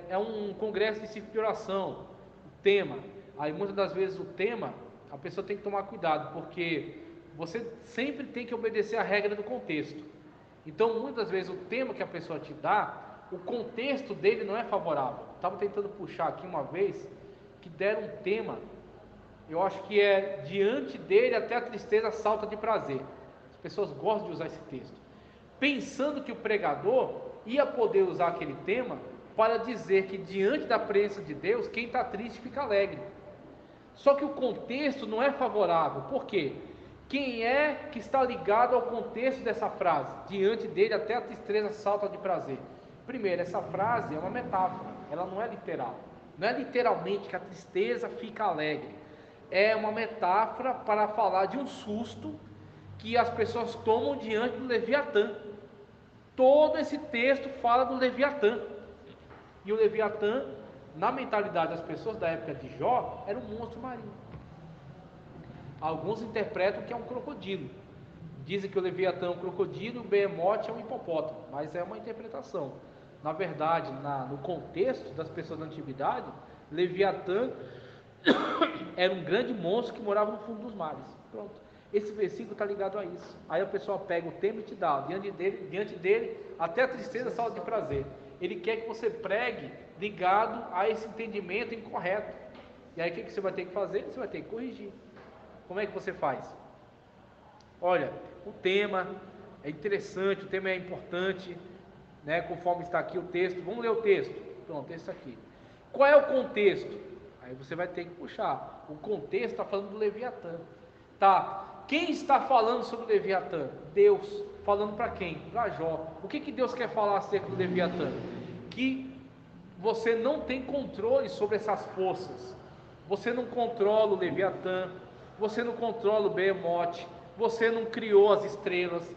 É um congresso de ciclo de oração. O tema. Aí, muitas das vezes, o tema, a pessoa tem que tomar cuidado, porque você sempre tem que obedecer a regra do contexto. Então, muitas vezes, o tema que a pessoa te dá, o contexto dele não é favorável. Estava tentando puxar aqui uma vez, que deram um tema, eu acho que é diante dele até a tristeza salta de prazer. As pessoas gostam de usar esse texto, pensando que o pregador ia poder usar aquele tema para dizer que diante da presença de Deus, quem está triste fica alegre. Só que o contexto não é favorável. Por quê? Quem é que está ligado ao contexto dessa frase? Diante dele até a tristeza salta de prazer. Primeiro, essa frase é uma metáfora, ela não é literal. Não é literalmente que a tristeza fica alegre. É uma metáfora para falar de um susto que as pessoas tomam diante do Leviatã. Todo esse texto fala do Leviatã. E o Leviatã, na mentalidade das pessoas da época de Jó, era um monstro marinho. Alguns interpretam que é um crocodilo. Dizem que o Leviatã é um crocodilo e o Behemoth é um hipopótamo. Mas é uma interpretação. Na verdade, no contexto das pessoas da antiguidade, Leviatã era um grande monstro que morava no fundo dos mares. Pronto. Esse versículo está ligado a isso. Aí a pessoa pega o tema e te dá. Diante dele até a tristeza salta de prazer. Ele quer que você pregue ligado a esse entendimento incorreto. E aí o que você vai ter que fazer? Você vai ter que corrigir. Como é que você faz? Olha, o tema é interessante, o tema é importante, né? Conforme está aqui o texto. Vamos ler o texto. Pronto, esse aqui. Qual é o contexto? Aí você vai ter que puxar. O contexto está falando do Leviatã. Tá, quem está falando sobre o Leviatã? Deus. Falando para quem? Para Jó. O que Deus quer falar acerca do Leviatã? Que você não tem controle sobre essas forças. Você não controla o Leviatã, você não controla o Behemoth, você não criou as estrelas,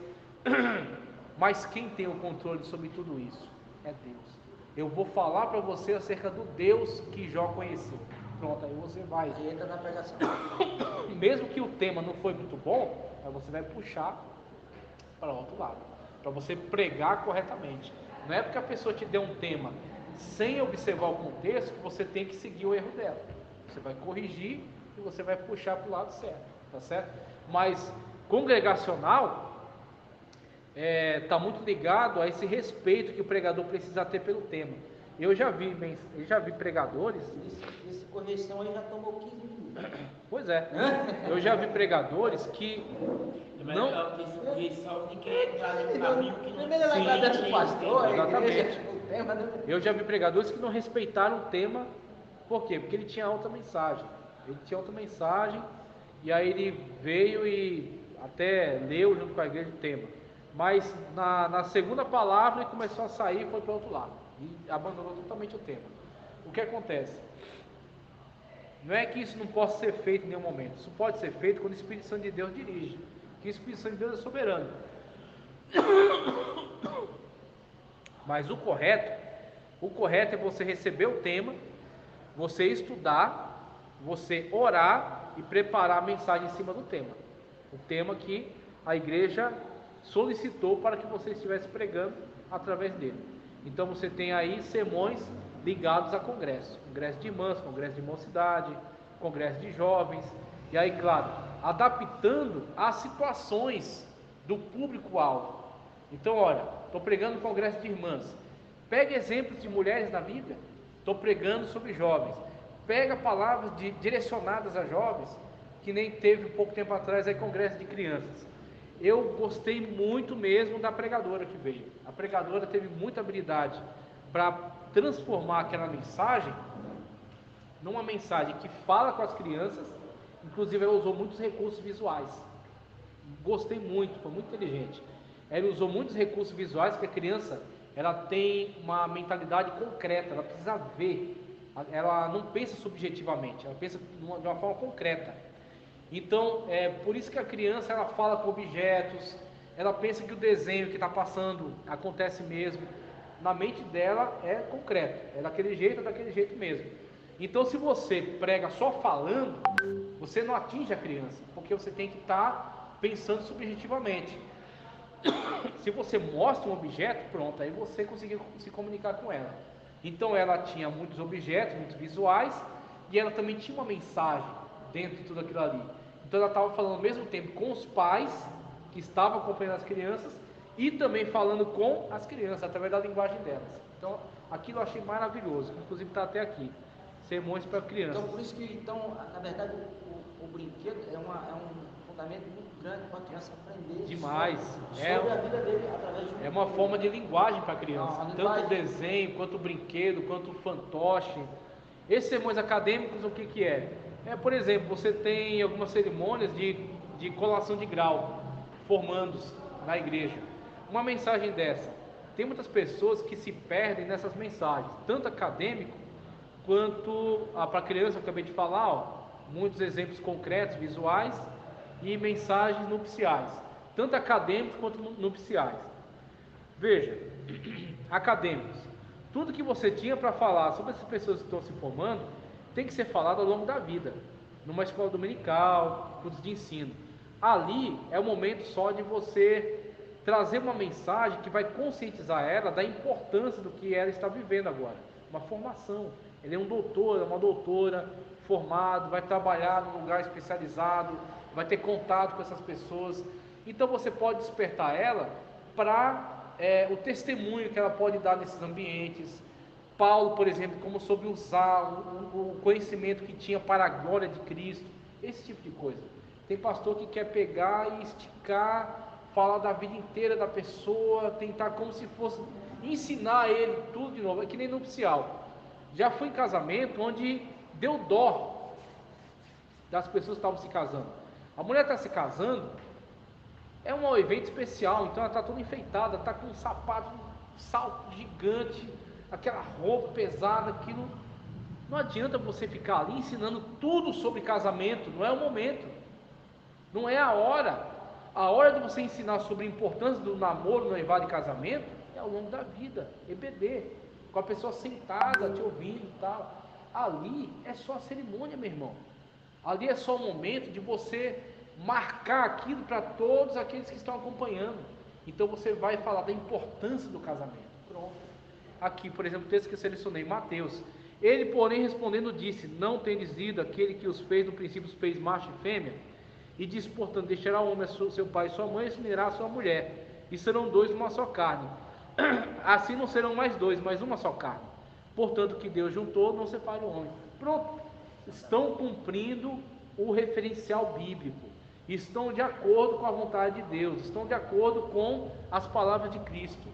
mas quem tem o controle sobre tudo isso? É Deus. Eu vou falar para você acerca do Deus que Jó conheceu. Pronto, aí você vai. Aí entra na pregação. Mesmo que o tema não foi muito bom, aí você vai puxar para o outro lado, para você pregar corretamente. Não é porque a pessoa te deu um tema sem observar o contexto que você tem que seguir o erro dela. Você vai corrigir e você vai puxar para o lado certo, tá certo? Mas congregacional está muito ligado a esse respeito que o pregador precisa ter pelo tema. Eu já vi pregadores. Esse correção aí já tomou 15 minutos. Pois é, eu já vi pregadores que não. Primeiro ela agradece o pastor, a exatamente. igreja, o tema, né? Eu já vi pregadores que não respeitaram o tema. Por quê? Porque ele tinha outra mensagem. E aí ele veio e até leu junto com a igreja o tema. Mas na segunda palavra ele começou a sair e foi para o outro lado. E abandonou totalmente o tema. O que acontece? Não é que isso não possa ser feito em nenhum momento. Isso pode ser feito quando o Espírito Santo de Deus dirige. Que o Espírito Santo de Deus é soberano. Mas o correto é você receber o tema, você estudar, você orar e preparar a mensagem em cima do tema. O tema que a igreja solicitou para que você estivesse pregando através dele. Então você tem aí sermões ligados a congresso de irmãs, congresso de mocidade, congresso de jovens, e aí, claro, adaptando às situações do público-alvo. Então, olha, estou pregando congresso de irmãs, pega exemplos de mulheres na Bíblia, estou pregando sobre jovens, pega palavras direcionadas a jovens, que nem teve um pouco tempo atrás aí congresso de crianças. Eu gostei muito mesmo da pregadora que veio. A pregadora teve muita habilidade para transformar aquela mensagem numa mensagem que fala com as crianças. Inclusive ela usou muitos recursos visuais. Gostei muito, foi muito inteligente. Ela usou muitos recursos visuais, porque a criança ela tem uma mentalidade concreta, ela precisa ver, ela não pensa subjetivamente, ela pensa de uma forma concreta. Então, por isso que a criança ela fala com objetos, ela pensa que o desenho que está passando acontece mesmo. Na mente dela é concreto, é daquele jeito mesmo. Então, se você prega só falando, você não atinge a criança, porque você tem que estar pensando subjetivamente. Se você mostra um objeto, pronto, aí você conseguiu se comunicar com ela. Então, ela tinha muitos objetos, muitos visuais, e ela também tinha uma mensagem dentro de tudo aquilo ali. Então, ela estava falando ao mesmo tempo com os pais que estavam acompanhando as crianças e também falando com as crianças através da linguagem delas. Então, aquilo eu achei maravilhoso, inclusive está até aqui, sermões para crianças. Então, por isso que, na verdade, o brinquedo é um fundamento muito grande para a criança aprender demais. Sobre a vida dele através de uma forma de linguagem para a criança, tanto o desenho, quanto o brinquedo, quanto o fantoche. Esses sermões acadêmicos, o que é? Por exemplo, você tem algumas cerimônias de colação de grau, formandos na igreja. Uma mensagem dessa, tem muitas pessoas que se perdem nessas mensagens, tanto acadêmico quanto para a criança, eu acabei de falar, muitos exemplos concretos, visuais, e mensagens nupciais, tanto acadêmicos quanto nupciais. Veja, acadêmicos, tudo que você tinha para falar sobre essas pessoas que estão se formando, tem que ser falado ao longo da vida, numa escola dominical, cursos de ensino. Ali é o momento só de você trazer uma mensagem que vai conscientizar ela da importância do que ela está vivendo agora, uma formação. Ele é um doutor, é uma doutora, formado, vai trabalhar num lugar especializado, vai ter contato com essas pessoas. Então você pode despertar ela para o testemunho que ela pode dar nesses ambientes. Paulo, por exemplo, como soube usar o conhecimento que tinha para a glória de Cristo, esse tipo de coisa. Tem pastor que quer pegar e esticar, falar da vida inteira da pessoa, tentar como se fosse ensinar ele tudo de novo, é que nem nupcial. Já fui em casamento onde deu dó das pessoas que estavam se casando. A mulher está se casando, é um evento especial, então ela está toda enfeitada, está com um sapato, um salto gigante, aquela roupa pesada, aquilo. Não adianta você ficar ali ensinando tudo sobre casamento, não é o momento, não é a hora. A hora de você ensinar sobre a importância do namoro, noivado e casamento é ao longo da vida, EBD, com a pessoa sentada, te ouvindo e tal. Ali é só a cerimônia, meu irmão. Ali é só o momento de você marcar aquilo para todos aqueles que estão acompanhando. Então você vai falar da importância do casamento. Pronto. Aqui, por exemplo, o texto que eu selecionei, Mateus. Ele, porém, respondendo, disse: não tendes lido aquele que os fez no princípio, os fez macho e fêmea? E disse, portanto, deixará o homem seu pai e sua mãe, e se unirá a sua mulher, e serão dois uma só carne. Assim não serão mais dois, mas uma só carne. Portanto, o que Deus juntou, não separe o homem. Pronto. Estão cumprindo o referencial bíblico. Estão de acordo com a vontade de Deus. Estão de acordo com as palavras de Cristo.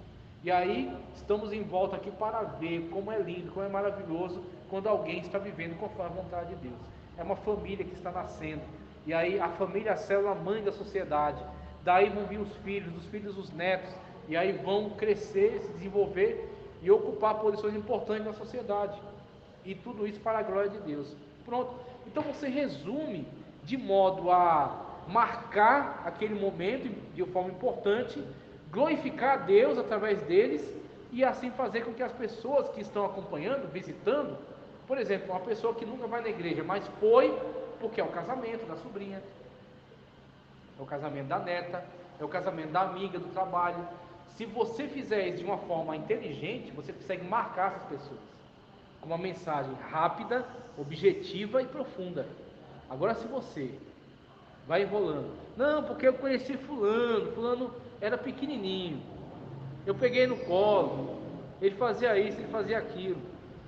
E aí, estamos em volta aqui para ver como é lindo, como é maravilhoso quando alguém está vivendo conforme a vontade de Deus. É uma família que está nascendo. E aí a família é a célula mãe da sociedade. Daí vão vir os filhos, dos filhos os netos. E aí vão crescer, se desenvolver e ocupar posições importantes na sociedade. E tudo isso para a glória de Deus. Pronto. Então você resume de modo a marcar aquele momento de forma importante, glorificar a Deus através deles e assim fazer com que as pessoas que estão acompanhando, visitando, por exemplo, uma pessoa que nunca vai na igreja, mas foi porque é o casamento da sobrinha, é o casamento da neta, é o casamento da amiga do trabalho. Se você fizer isso de uma forma inteligente, você consegue marcar essas pessoas com uma mensagem rápida, objetiva e profunda. Agora, se você vai enrolando, não, porque eu conheci fulano era pequenininho, eu peguei no colo, ele fazia isso, ele fazia aquilo.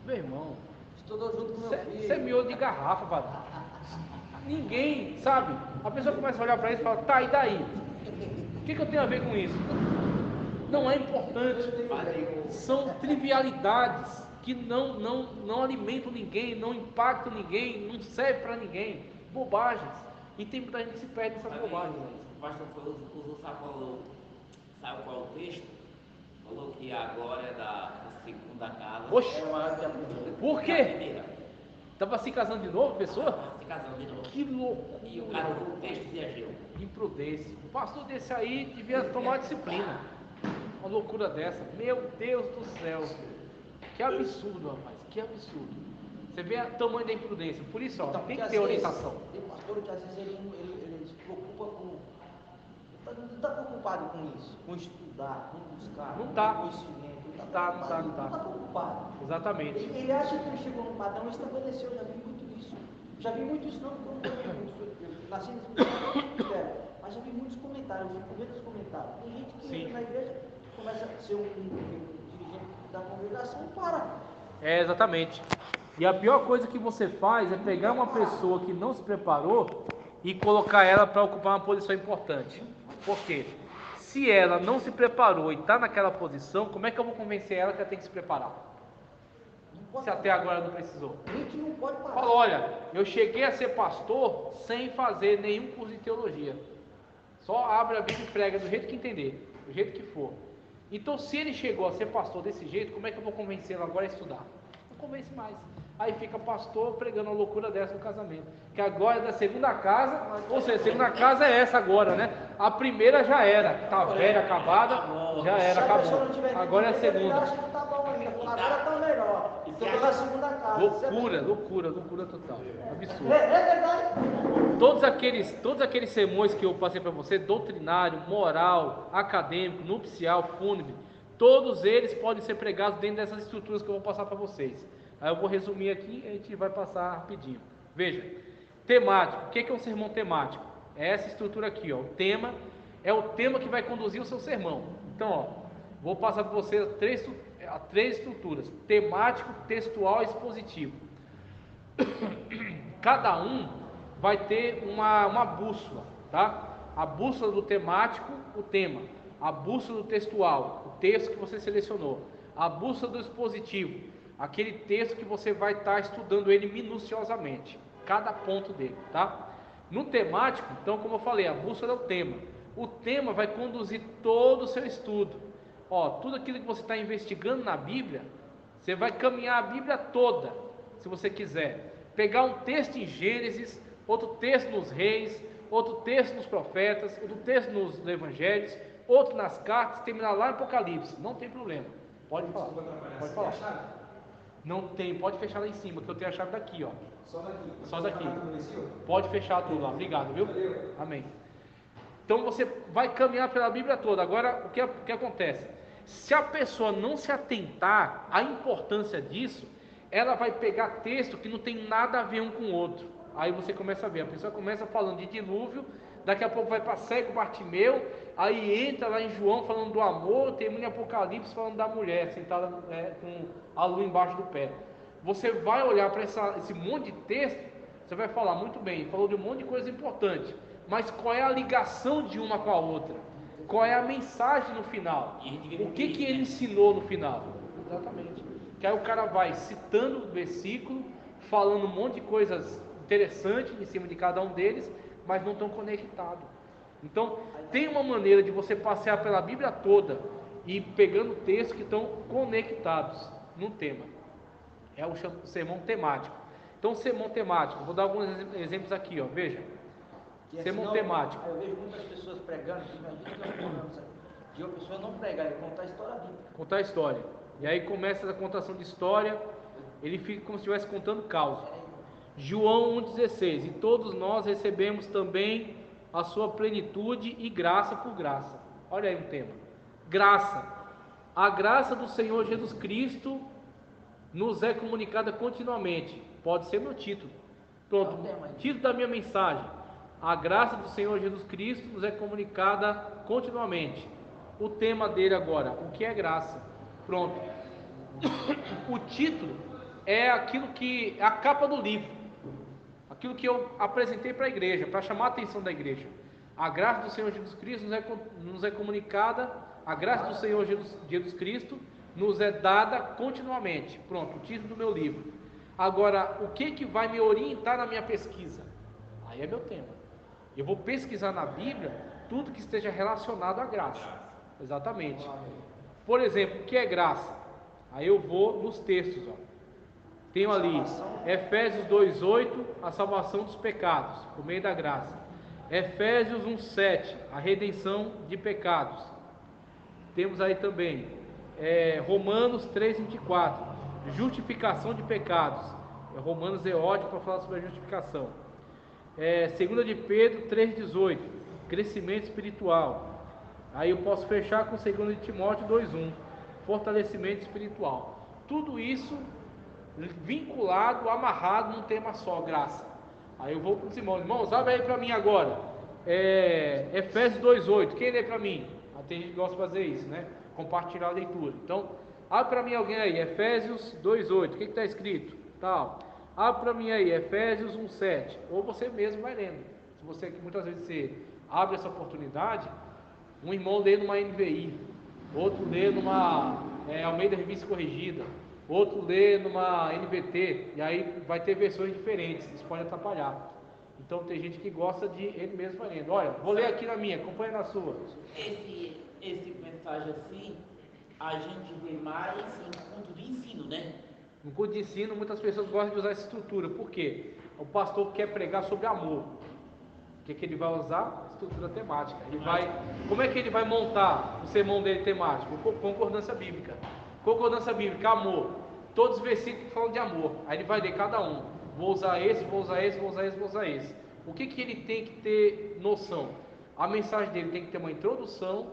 Meu irmão, Estudou junto com meu filho. você é miolo de garrafa, padre. Ninguém, sabe? A pessoa começa a olhar para isso e fala, tá, e daí? O que eu tenho a ver com isso? Não é importante. São trivialidades que não alimentam ninguém, não impactam ninguém, não servem para ninguém. Bobagens. E tem muita gente que se perde nessas bobagens. O pastor usou, sabe qual é o texto? Falou que a glória da segunda casa Oxe, é maior que a primeira. por quê? Estava se casando de novo, pessoa? Se casando de novo. Que loucura. E o cara do texto de Ageu. Imprudência. Um pastor desse aí devia tomar disciplina. Uma loucura dessa. Meu Deus do céu. Que absurdo, rapaz. Que absurdo. Você vê o tamanho da imprudência. Por isso, ó, Então, tem que porque ter às orientação. vezes, tem pastor que às vezes ele se preocupa com. Não está preocupado com isso, com estudar, com buscar, Não com tá. conhecimento. Não tá. Não está preocupado. Exatamente. Ele acha que ele chegou no padrão e estabeleceu. Já vi muito isso. Já vi muito isso, não porque eu não conheço muito. Eu nasci nesse ministério, mas já vi muitos comentários, eu fico vendo os comentários. Tem gente que Sim. entra na igreja, começa a ser um dirigente da congregação e para. É, exatamente. E a pior coisa que você faz é pegar uma pessoa que não se preparou e colocar ela para ocupar uma posição importante. Por quê? Se ela não se preparou e está naquela posição, como é que eu vou convencer ela que ela tem que se preparar? Se até agora não precisou. A gente não pode parar. Fala, olha, eu cheguei a ser pastor sem fazer nenhum curso de teologia. Só abre a Bíblia e prega do jeito que entender, do jeito que for. Então, se ele chegou a ser pastor desse jeito, como é que eu vou convencê-lo agora a estudar? Não convence mais. Aí fica pastor pregando a loucura dessa no casamento. Que agora é da segunda casa, ou seja, a segunda casa é essa agora, né? A primeira já era, tá velha, acabada, já era, acabou. Agora é a segunda. Acha que tá bom ainda, agora tá melhor. Então pela segunda casa. Loucura total. Absurdo. É verdade. Todos aqueles sermões que eu passei para você, doutrinário, moral, acadêmico, nupcial, fúnebre, todos eles podem ser pregados dentro dessas estruturas que eu vou passar para vocês. Aí eu vou resumir aqui e a gente vai passar rapidinho. Veja, temático. O que é um sermão temático? É essa estrutura aqui, ó. O tema é o tema que vai conduzir o seu sermão. Então, ó, vou passar para você três estruturas: temático, textual e expositivo. Cada um vai ter uma bússola, tá? A bússola do temático, o tema. A bússola do textual, o texto que você selecionou. A bússola do expositivo, aquele texto que você vai estar estudando ele minuciosamente, cada ponto dele, tá? No temático, então, como eu falei, a bússola é o tema. O tema vai conduzir todo o seu estudo. Ó, tudo aquilo que você está investigando na Bíblia, você vai caminhar a Bíblia toda, se você quiser. Pegar um texto em Gênesis, outro texto nos Reis, outro texto nos Profetas, outro texto nos Evangelhos, outro nas cartas, terminar lá em Apocalipse. Não tem problema. Pode falar. Pode falar. Não tem, pode fechar lá em cima, que eu tenho a chave daqui, ó. Só daqui. Só daqui. Pode fechar tudo lá. Obrigado, viu? Amém. Então você vai caminhar pela Bíblia toda. Agora, o que acontece? Se a pessoa não se atentar à importância disso, ela vai pegar texto que não tem nada a ver um com o outro. Aí você começa a ver, a pessoa começa falando de dilúvio, daqui a pouco vai para cego Bartimeu, aí entra lá em João falando do amor, termina em Apocalipse falando da mulher sentada com a lua embaixo do pé. Você vai olhar para esse monte de texto, você vai falar, muito bem, falou de um monte de coisa importante, mas qual é a ligação de uma com a outra? Qual é a mensagem no final? O que ele ensinou no final? Exatamente. Que aí o cara vai citando o versículo, falando um monte de coisas interessantes em cima de cada um deles, mas não estão conectados. Então, tem uma maneira de você passear pela Bíblia toda e pegando textos que estão conectados no tema. É o sermão temático. Então, sermão temático, vou dar alguns exemplos aqui, ó, veja. Sermão temático. Eu vejo muitas pessoas pregando, de uma pessoa não pregar, ele contar a história bíblica. Contar a história. E aí começa a contação de história, ele fica como se estivesse contando caos. João 1,16: e todos nós recebemos também a sua plenitude e graça por graça. Olha aí um tema. Graça. A graça do Senhor Jesus Cristo nos é comunicada continuamente. Pode ser meu título. Pronto, título da minha mensagem. A graça do Senhor Jesus Cristo nos é comunicada continuamente. O tema dele agora, o que é graça? Pronto. O título é aquilo que é a capa do livro, aquilo que eu apresentei para a igreja, para chamar a atenção da igreja. A graça do Senhor Jesus Cristo nos é comunicada, a graça do Senhor Jesus Cristo nos é dada continuamente. Pronto, o título do meu livro. Agora, o que vai me orientar na minha pesquisa? Aí é meu tema. Eu vou pesquisar na Bíblia tudo que esteja relacionado à graça. Exatamente. Por exemplo, o que é graça? Aí eu vou nos textos, ó. Tenho ali Efésios 2,8, a salvação dos pecados, por meio da graça. Efésios 1,7, a redenção de pecados. Temos aí também Romanos 3,24, justificação de pecados. Romanos é ótimo para falar sobre a justificação. 2 de Pedro 3,18, crescimento espiritual. Aí eu posso fechar com 2 de Timóteo 2,1, fortalecimento espiritual. Tudo isso vinculado, amarrado num tema só, graça. Aí eu vou para os irmãos, abre aí para mim agora. Efésios 2,8, quem lê para mim? Tem gente que gosta de fazer isso, né? Compartilhar a leitura. Então, abre para mim alguém aí, Efésios 2,8, o que está escrito? Tal. Abre para mim aí, Efésios 1,7, ou você mesmo vai lendo. Se você, muitas vezes você abre essa oportunidade, um irmão lê numa NVI, outro lê numa Almeida Revista Corrigida, outro lê numa NVT, e aí vai ter versões diferentes, isso pode atrapalhar. Então tem gente que gosta de ele mesmo vai lendo. Olha, vou ler aqui na minha, acompanha na sua. Esse mensagem assim, a gente vê mais em ponto de ensino, né? No curso de ensino, muitas pessoas gostam de usar essa estrutura. Por quê? O pastor quer pregar sobre amor. O que ele vai usar? Estrutura temática. Como é que ele vai montar o sermão dele temático? Concordância bíblica. Concordância bíblica, amor. Todos os versículos falam de amor. Aí ele vai ler cada um. Vou usar esse, vou usar esse, vou usar esse, vou usar esse. O que ele tem que ter noção? A mensagem dele tem que ter uma introdução,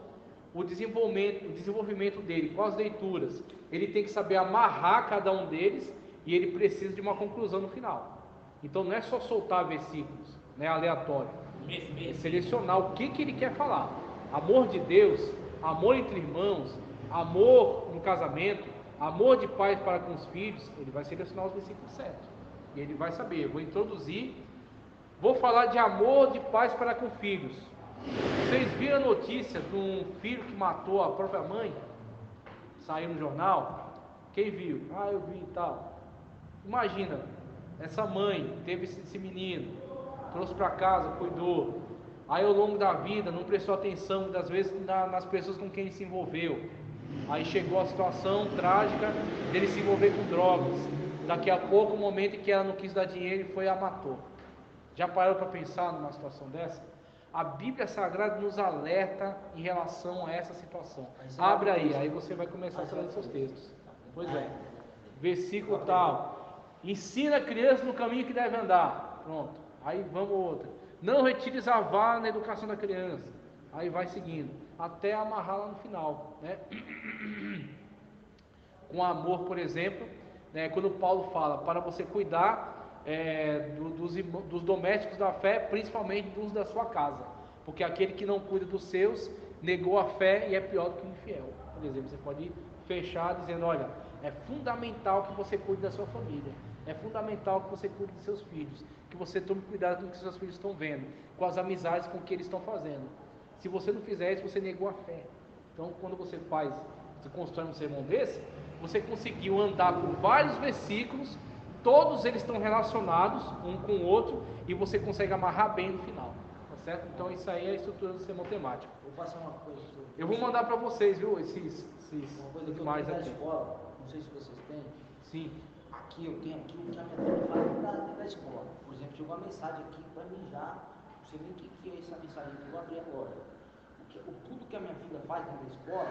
o desenvolvimento dele com as leituras. Ele tem que saber amarrar cada um deles e ele precisa de uma conclusão no final. Então não é só soltar versículos, né, aleatório. É selecionar o que ele quer falar. Amor de Deus, amor entre irmãos, amor no casamento, amor de pais para com os filhos. Ele vai selecionar os versículos certos. E ele vai saber, eu vou introduzir, vou falar de amor de pais para com filhos. Vocês viram a notícia de um filho que matou a própria mãe? Saiu no jornal. Quem viu? Ah, eu vi e tal. Imagina, essa mãe teve esse menino, trouxe para casa, cuidou. Aí ao longo da vida não prestou atenção, muitas vezes, nas pessoas com quem ele se envolveu. Aí chegou a situação trágica dele se envolver com drogas. Daqui a pouco, o momento em que ela não quis dar dinheiro, ele foi e a matou. Já parou para pensar numa situação dessa? A Bíblia Sagrada nos alerta em relação a essa situação. Abre aí você vai começar a trazer seus textos. Pois é. Versículo tal. Ensina a criança no caminho que deve andar. Pronto. Aí vamos outra. Não retires a vara na educação da criança. Aí vai seguindo. Até amarrar lá no final, né? Com amor, por exemplo, né, quando Paulo fala para você cuidar dos domésticos da fé, principalmente dos da sua casa, porque aquele que não cuida dos seus negou a fé e é pior do que o infiel. Por exemplo, você pode fechar dizendo: olha, é fundamental que você cuide da sua família, é fundamental que você cuide dos seus filhos, que você tome cuidado com o que seus filhos estão vendo, com as amizades com que eles estão fazendo. Se você não fizer isso, você negou a fé. Então, quando você constrói um sermão desse, você conseguiu andar por vários versículos, todos eles estão relacionados um com o outro, e você consegue amarrar bem no final, tá certo? Então isso aí é a estrutura do sermão temático. Vou passar uma coisa. Eu vou mandar para vocês, viu, esses uma coisa que eu mais tenho da aqui. escola, não sei se vocês têm. Sim. Aqui eu tenho aqui o que a minha filha faz da escola. Por exemplo, chegou uma mensagem aqui para mim já, não sei nem o que é essa mensagem que eu vou abrir agora. Tudo que a minha filha faz dentro da escola,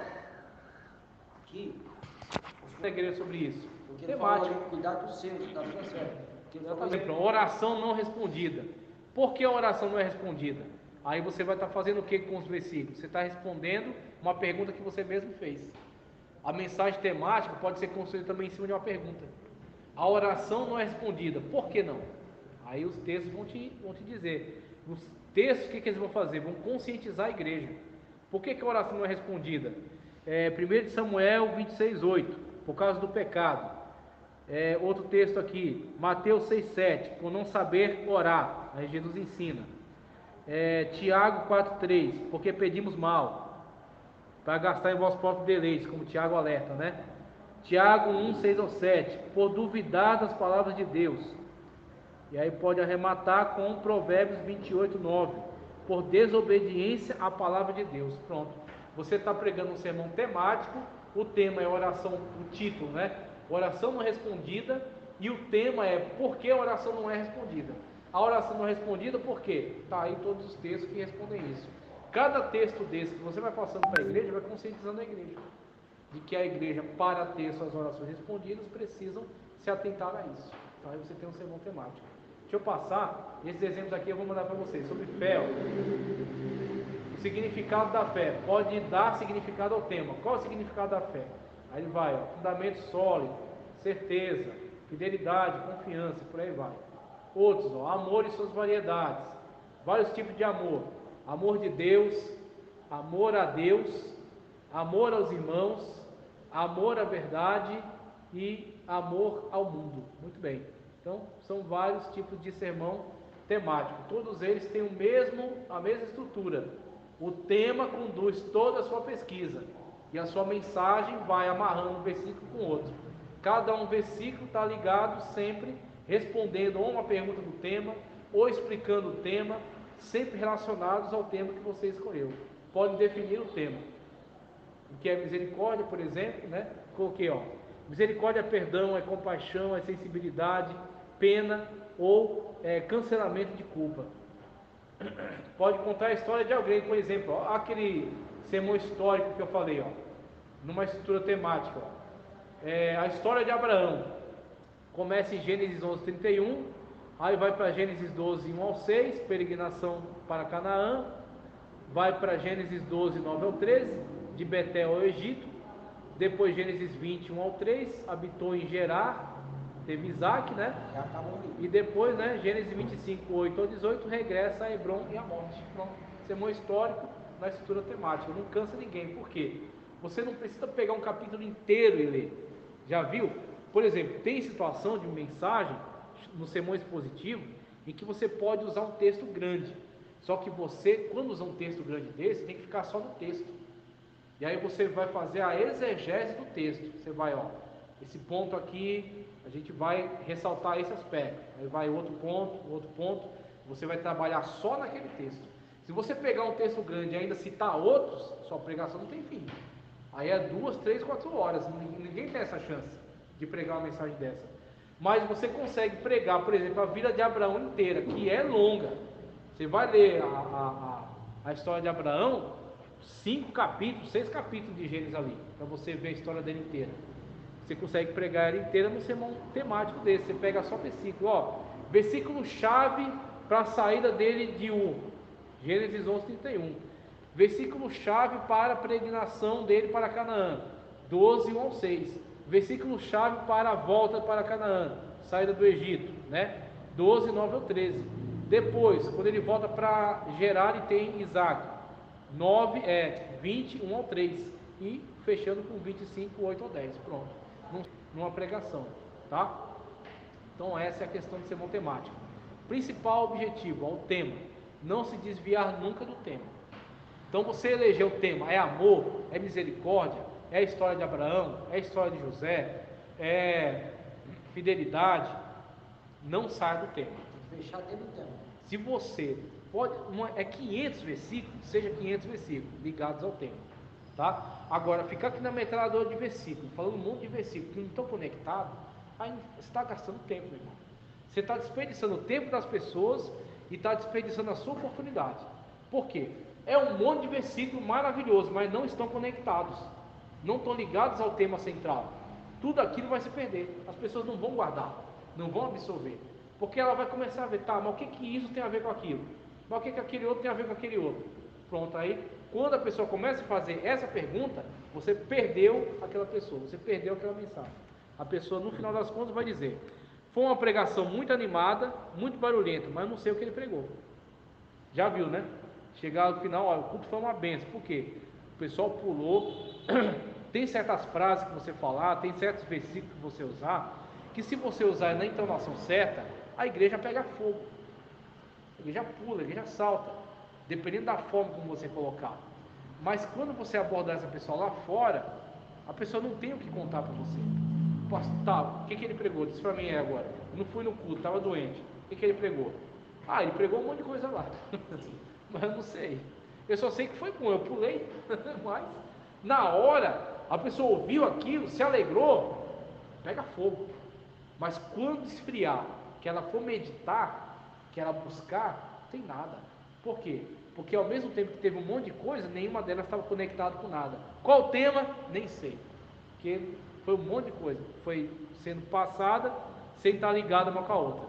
aqui, Você queria sobre isso? porque ele fala de cuidar dos seus, da sua fé. Exatamente. Oração não respondida. Por que a oração não é respondida? Aí você vai estar fazendo o que com os versículos? Você está respondendo uma pergunta que você mesmo fez. A mensagem temática pode ser construída também em cima de uma pergunta. A oração não é respondida. Por que não? Aí os textos vão te dizer. Os textos, o que eles vão fazer? Vão conscientizar a igreja. Por que a oração não é respondida? 1 Samuel 26:8, por causa do pecado. Outro texto aqui, Mateus 6:7, por não saber orar. Aí Jesus ensina. Tiago 4:3, porque pedimos mal, para gastar em vossos próprios deleites, como Tiago alerta, né? Tiago 1:6-7, por duvidar das palavras de Deus. E aí pode arrematar com Provérbios 28:9, por desobediência à palavra de Deus. Pronto. Você está pregando um sermão temático, o tema é oração, o título, né? Oração não respondida, e o tema é por que a oração não é respondida. A oração não é respondida por quê? Está aí todos os textos que respondem isso. Cada texto desse que você vai passando para a igreja, vai conscientizando a igreja de que a igreja, para ter suas orações respondidas, precisam se atentar a isso. Então aí você tem um sermão temático. Deixa eu passar, esses exemplos aqui eu vou mandar para vocês, sobre fé. O significado da fé, pode dar significado ao tema. Qual é o significado da fé? Aí ele vai, fundamento sólido, certeza, fidelidade, confiança, por aí vai. Outros, amor e suas variedades, vários tipos de amor. Amor de Deus, amor a Deus, amor aos irmãos, amor à verdade e amor ao mundo. Muito bem. Então, são vários tipos de sermão temático. Todos eles têm a mesma estrutura. O tema conduz toda a sua pesquisa e a sua mensagem vai amarrando um versículo com o outro. Cada um versículo está ligado sempre respondendo ou uma pergunta do tema ou explicando o tema, sempre relacionados ao tema que você escolheu. Pode definir o tema. O que é misericórdia, por exemplo, né? Coloquei, misericórdia é perdão, é compaixão, é sensibilidade, pena ou cancelamento de culpa. Pode contar a história de alguém, por exemplo, aquele sermão histórico que eu falei, numa estrutura temática. A história de Abraão começa em Gênesis 11:31, aí vai para Gênesis 12:1-6, peregrinação para Canaã, vai para Gênesis 12:9-13, de Betel ao Egito, depois Gênesis 20:1-3, habitou em Gerar, teve Isaac, né? E depois, né, Gênesis 25:8-18, regressa a Hebrom e a morte. Pronto. Sermão histórico na estrutura temática, não cansa ninguém. Por quê? Você não precisa pegar um capítulo inteiro e ler. Já viu? Por exemplo, tem situação de mensagem no sermão expositivo em que você pode usar um texto grande. Só que você, quando usa um texto grande desse, tem que ficar só no texto. E aí você vai fazer a exegese do texto. Você vai, esse ponto aqui, a gente vai ressaltar esse aspecto. Aí vai outro ponto, você vai trabalhar só naquele texto. Se você pegar um texto grande e ainda citar outros, sua pregação não tem fim. Aí é 2, 3, 4 horas. Ninguém tem essa chance de pregar uma mensagem dessa. Mas você consegue pregar, por exemplo, a vida de Abraão inteira, que é longa. Você vai ler a história de Abraão, 5 capítulos, 6 capítulos de Gênesis ali, para você ver a história dele inteira. Você consegue pregar ela inteira num sermão temático desse. Você pega só versículo, ó, versículo chave para a saída dele de Ur, Gênesis 11:31. Versículo chave para a peregrinação dele para Canaã, 12:1-6. Versículo chave para a volta para Canaã, saída do Egito, né? 12:9-13. Depois, quando ele volta para Gerar e tem Isaac, 21-3. E fechando com 25:8-10. Pronto, numa pregação, tá? Então essa é a questão de sermão temático. Principal objetivo, ao tema, não se desviar nunca do tema. Então você eleger o tema, é amor, é misericórdia, é a história de Abraão, é a história de José, é fidelidade, não sai do tema. Fechar dentro do tema. Se você pode, 500 versículos, seja 500 versículos ligados ao tema, tá? Agora, ficar aqui na metralhadora de versículos, falando um monte de versículos que não estão conectados, aí você está gastando tempo, meu irmão. Você está desperdiçando o tempo das pessoas e está desperdiçando a sua oportunidade. Por quê? É um monte de versículo maravilhoso, mas não estão conectados, não estão ligados ao tema central. Tudo aquilo vai se perder. As pessoas não vão guardar, não vão absorver, porque ela vai começar a ver, tá, mas o que isso tem a ver com aquilo? Mas o que aquele outro tem a ver com aquele outro? Pronto, aí quando a pessoa começa a fazer essa pergunta, você perdeu aquela pessoa, você perdeu aquela mensagem. A pessoa no final das contas vai dizer: foi uma pregação muito animada, muito barulhenta, mas eu não sei o que ele pregou. Já viu, né? Chegar no final, olha, o culto foi uma benção. Por quê? O pessoal pulou. Tem certas frases que você falar, tem certos versículos que você usar, que se você usar na entonação certa, a igreja pega fogo. A igreja pula, a igreja salta, dependendo da forma como você colocar. Mas quando você abordar essa pessoa lá fora, a pessoa não tem o que contar para você. Tá, o que ele pregou? Disse para mim agora. Eu não fui no culto, estava doente. O que ele pregou? Ah, ele pregou um monte de coisa lá. Mas eu não sei. Eu só sei que foi bom, eu pulei. Mas na hora, a pessoa ouviu aquilo, se alegrou, pega fogo. Mas quando esfriar, que ela for meditar, que ela buscar, não tem nada. Por quê? Porque ao mesmo tempo que teve um monte de coisa, nenhuma delas estava conectada com nada. Qual o tema? Nem sei. Porque foi um monte de coisa, foi sendo passada sem estar ligada uma com a outra.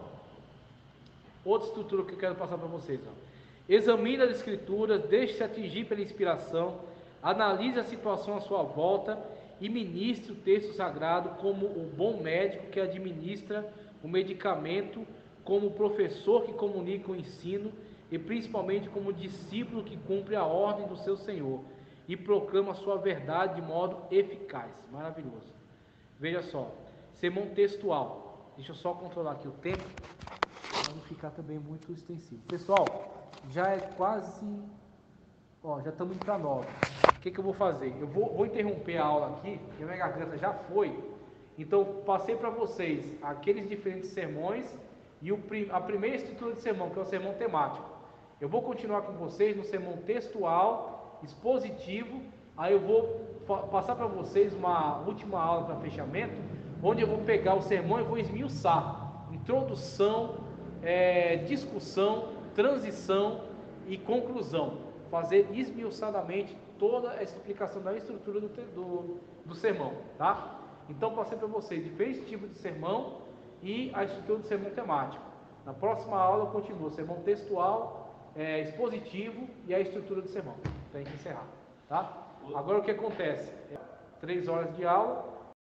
Outra estrutura que eu quero passar para vocês, ó. Examine as escrituras, deixe-se atingir pela inspiração, analise a situação à sua volta e ministre o texto sagrado como o bom médico que administra o medicamento, como o professor que comunica o ensino e principalmente como discípulo que cumpre a ordem do seu Senhor e proclama a sua verdade de modo eficaz. Maravilhoso. Veja só, sermão textual. Deixa eu só controlar aqui o tempo para não ficar também muito extensivo. Pessoal, já é quase, ó, já estamos indo para 9. O que eu vou fazer? Eu vou interromper a aula aqui, porque a minha garganta já foi. Então, passei para vocês aqueles diferentes sermões e a primeira estrutura de sermão, que é o sermão temático. Eu vou continuar com vocês no sermão textual, expositivo. Aí eu vou passar para vocês uma última aula para fechamento, onde eu vou pegar o sermão e vou esmiuçar. Introdução, discussão, transição e conclusão. Fazer esmiuçadamente toda a explicação da estrutura do sermão, tá? Então passei para vocês diferentes tipos de sermão e a estrutura do sermão temático. Na próxima aula eu continuo sermão textual, expositivo e a estrutura do sermão, para a gente encerrar, tá? Agora o que acontece? 3 horas de aula,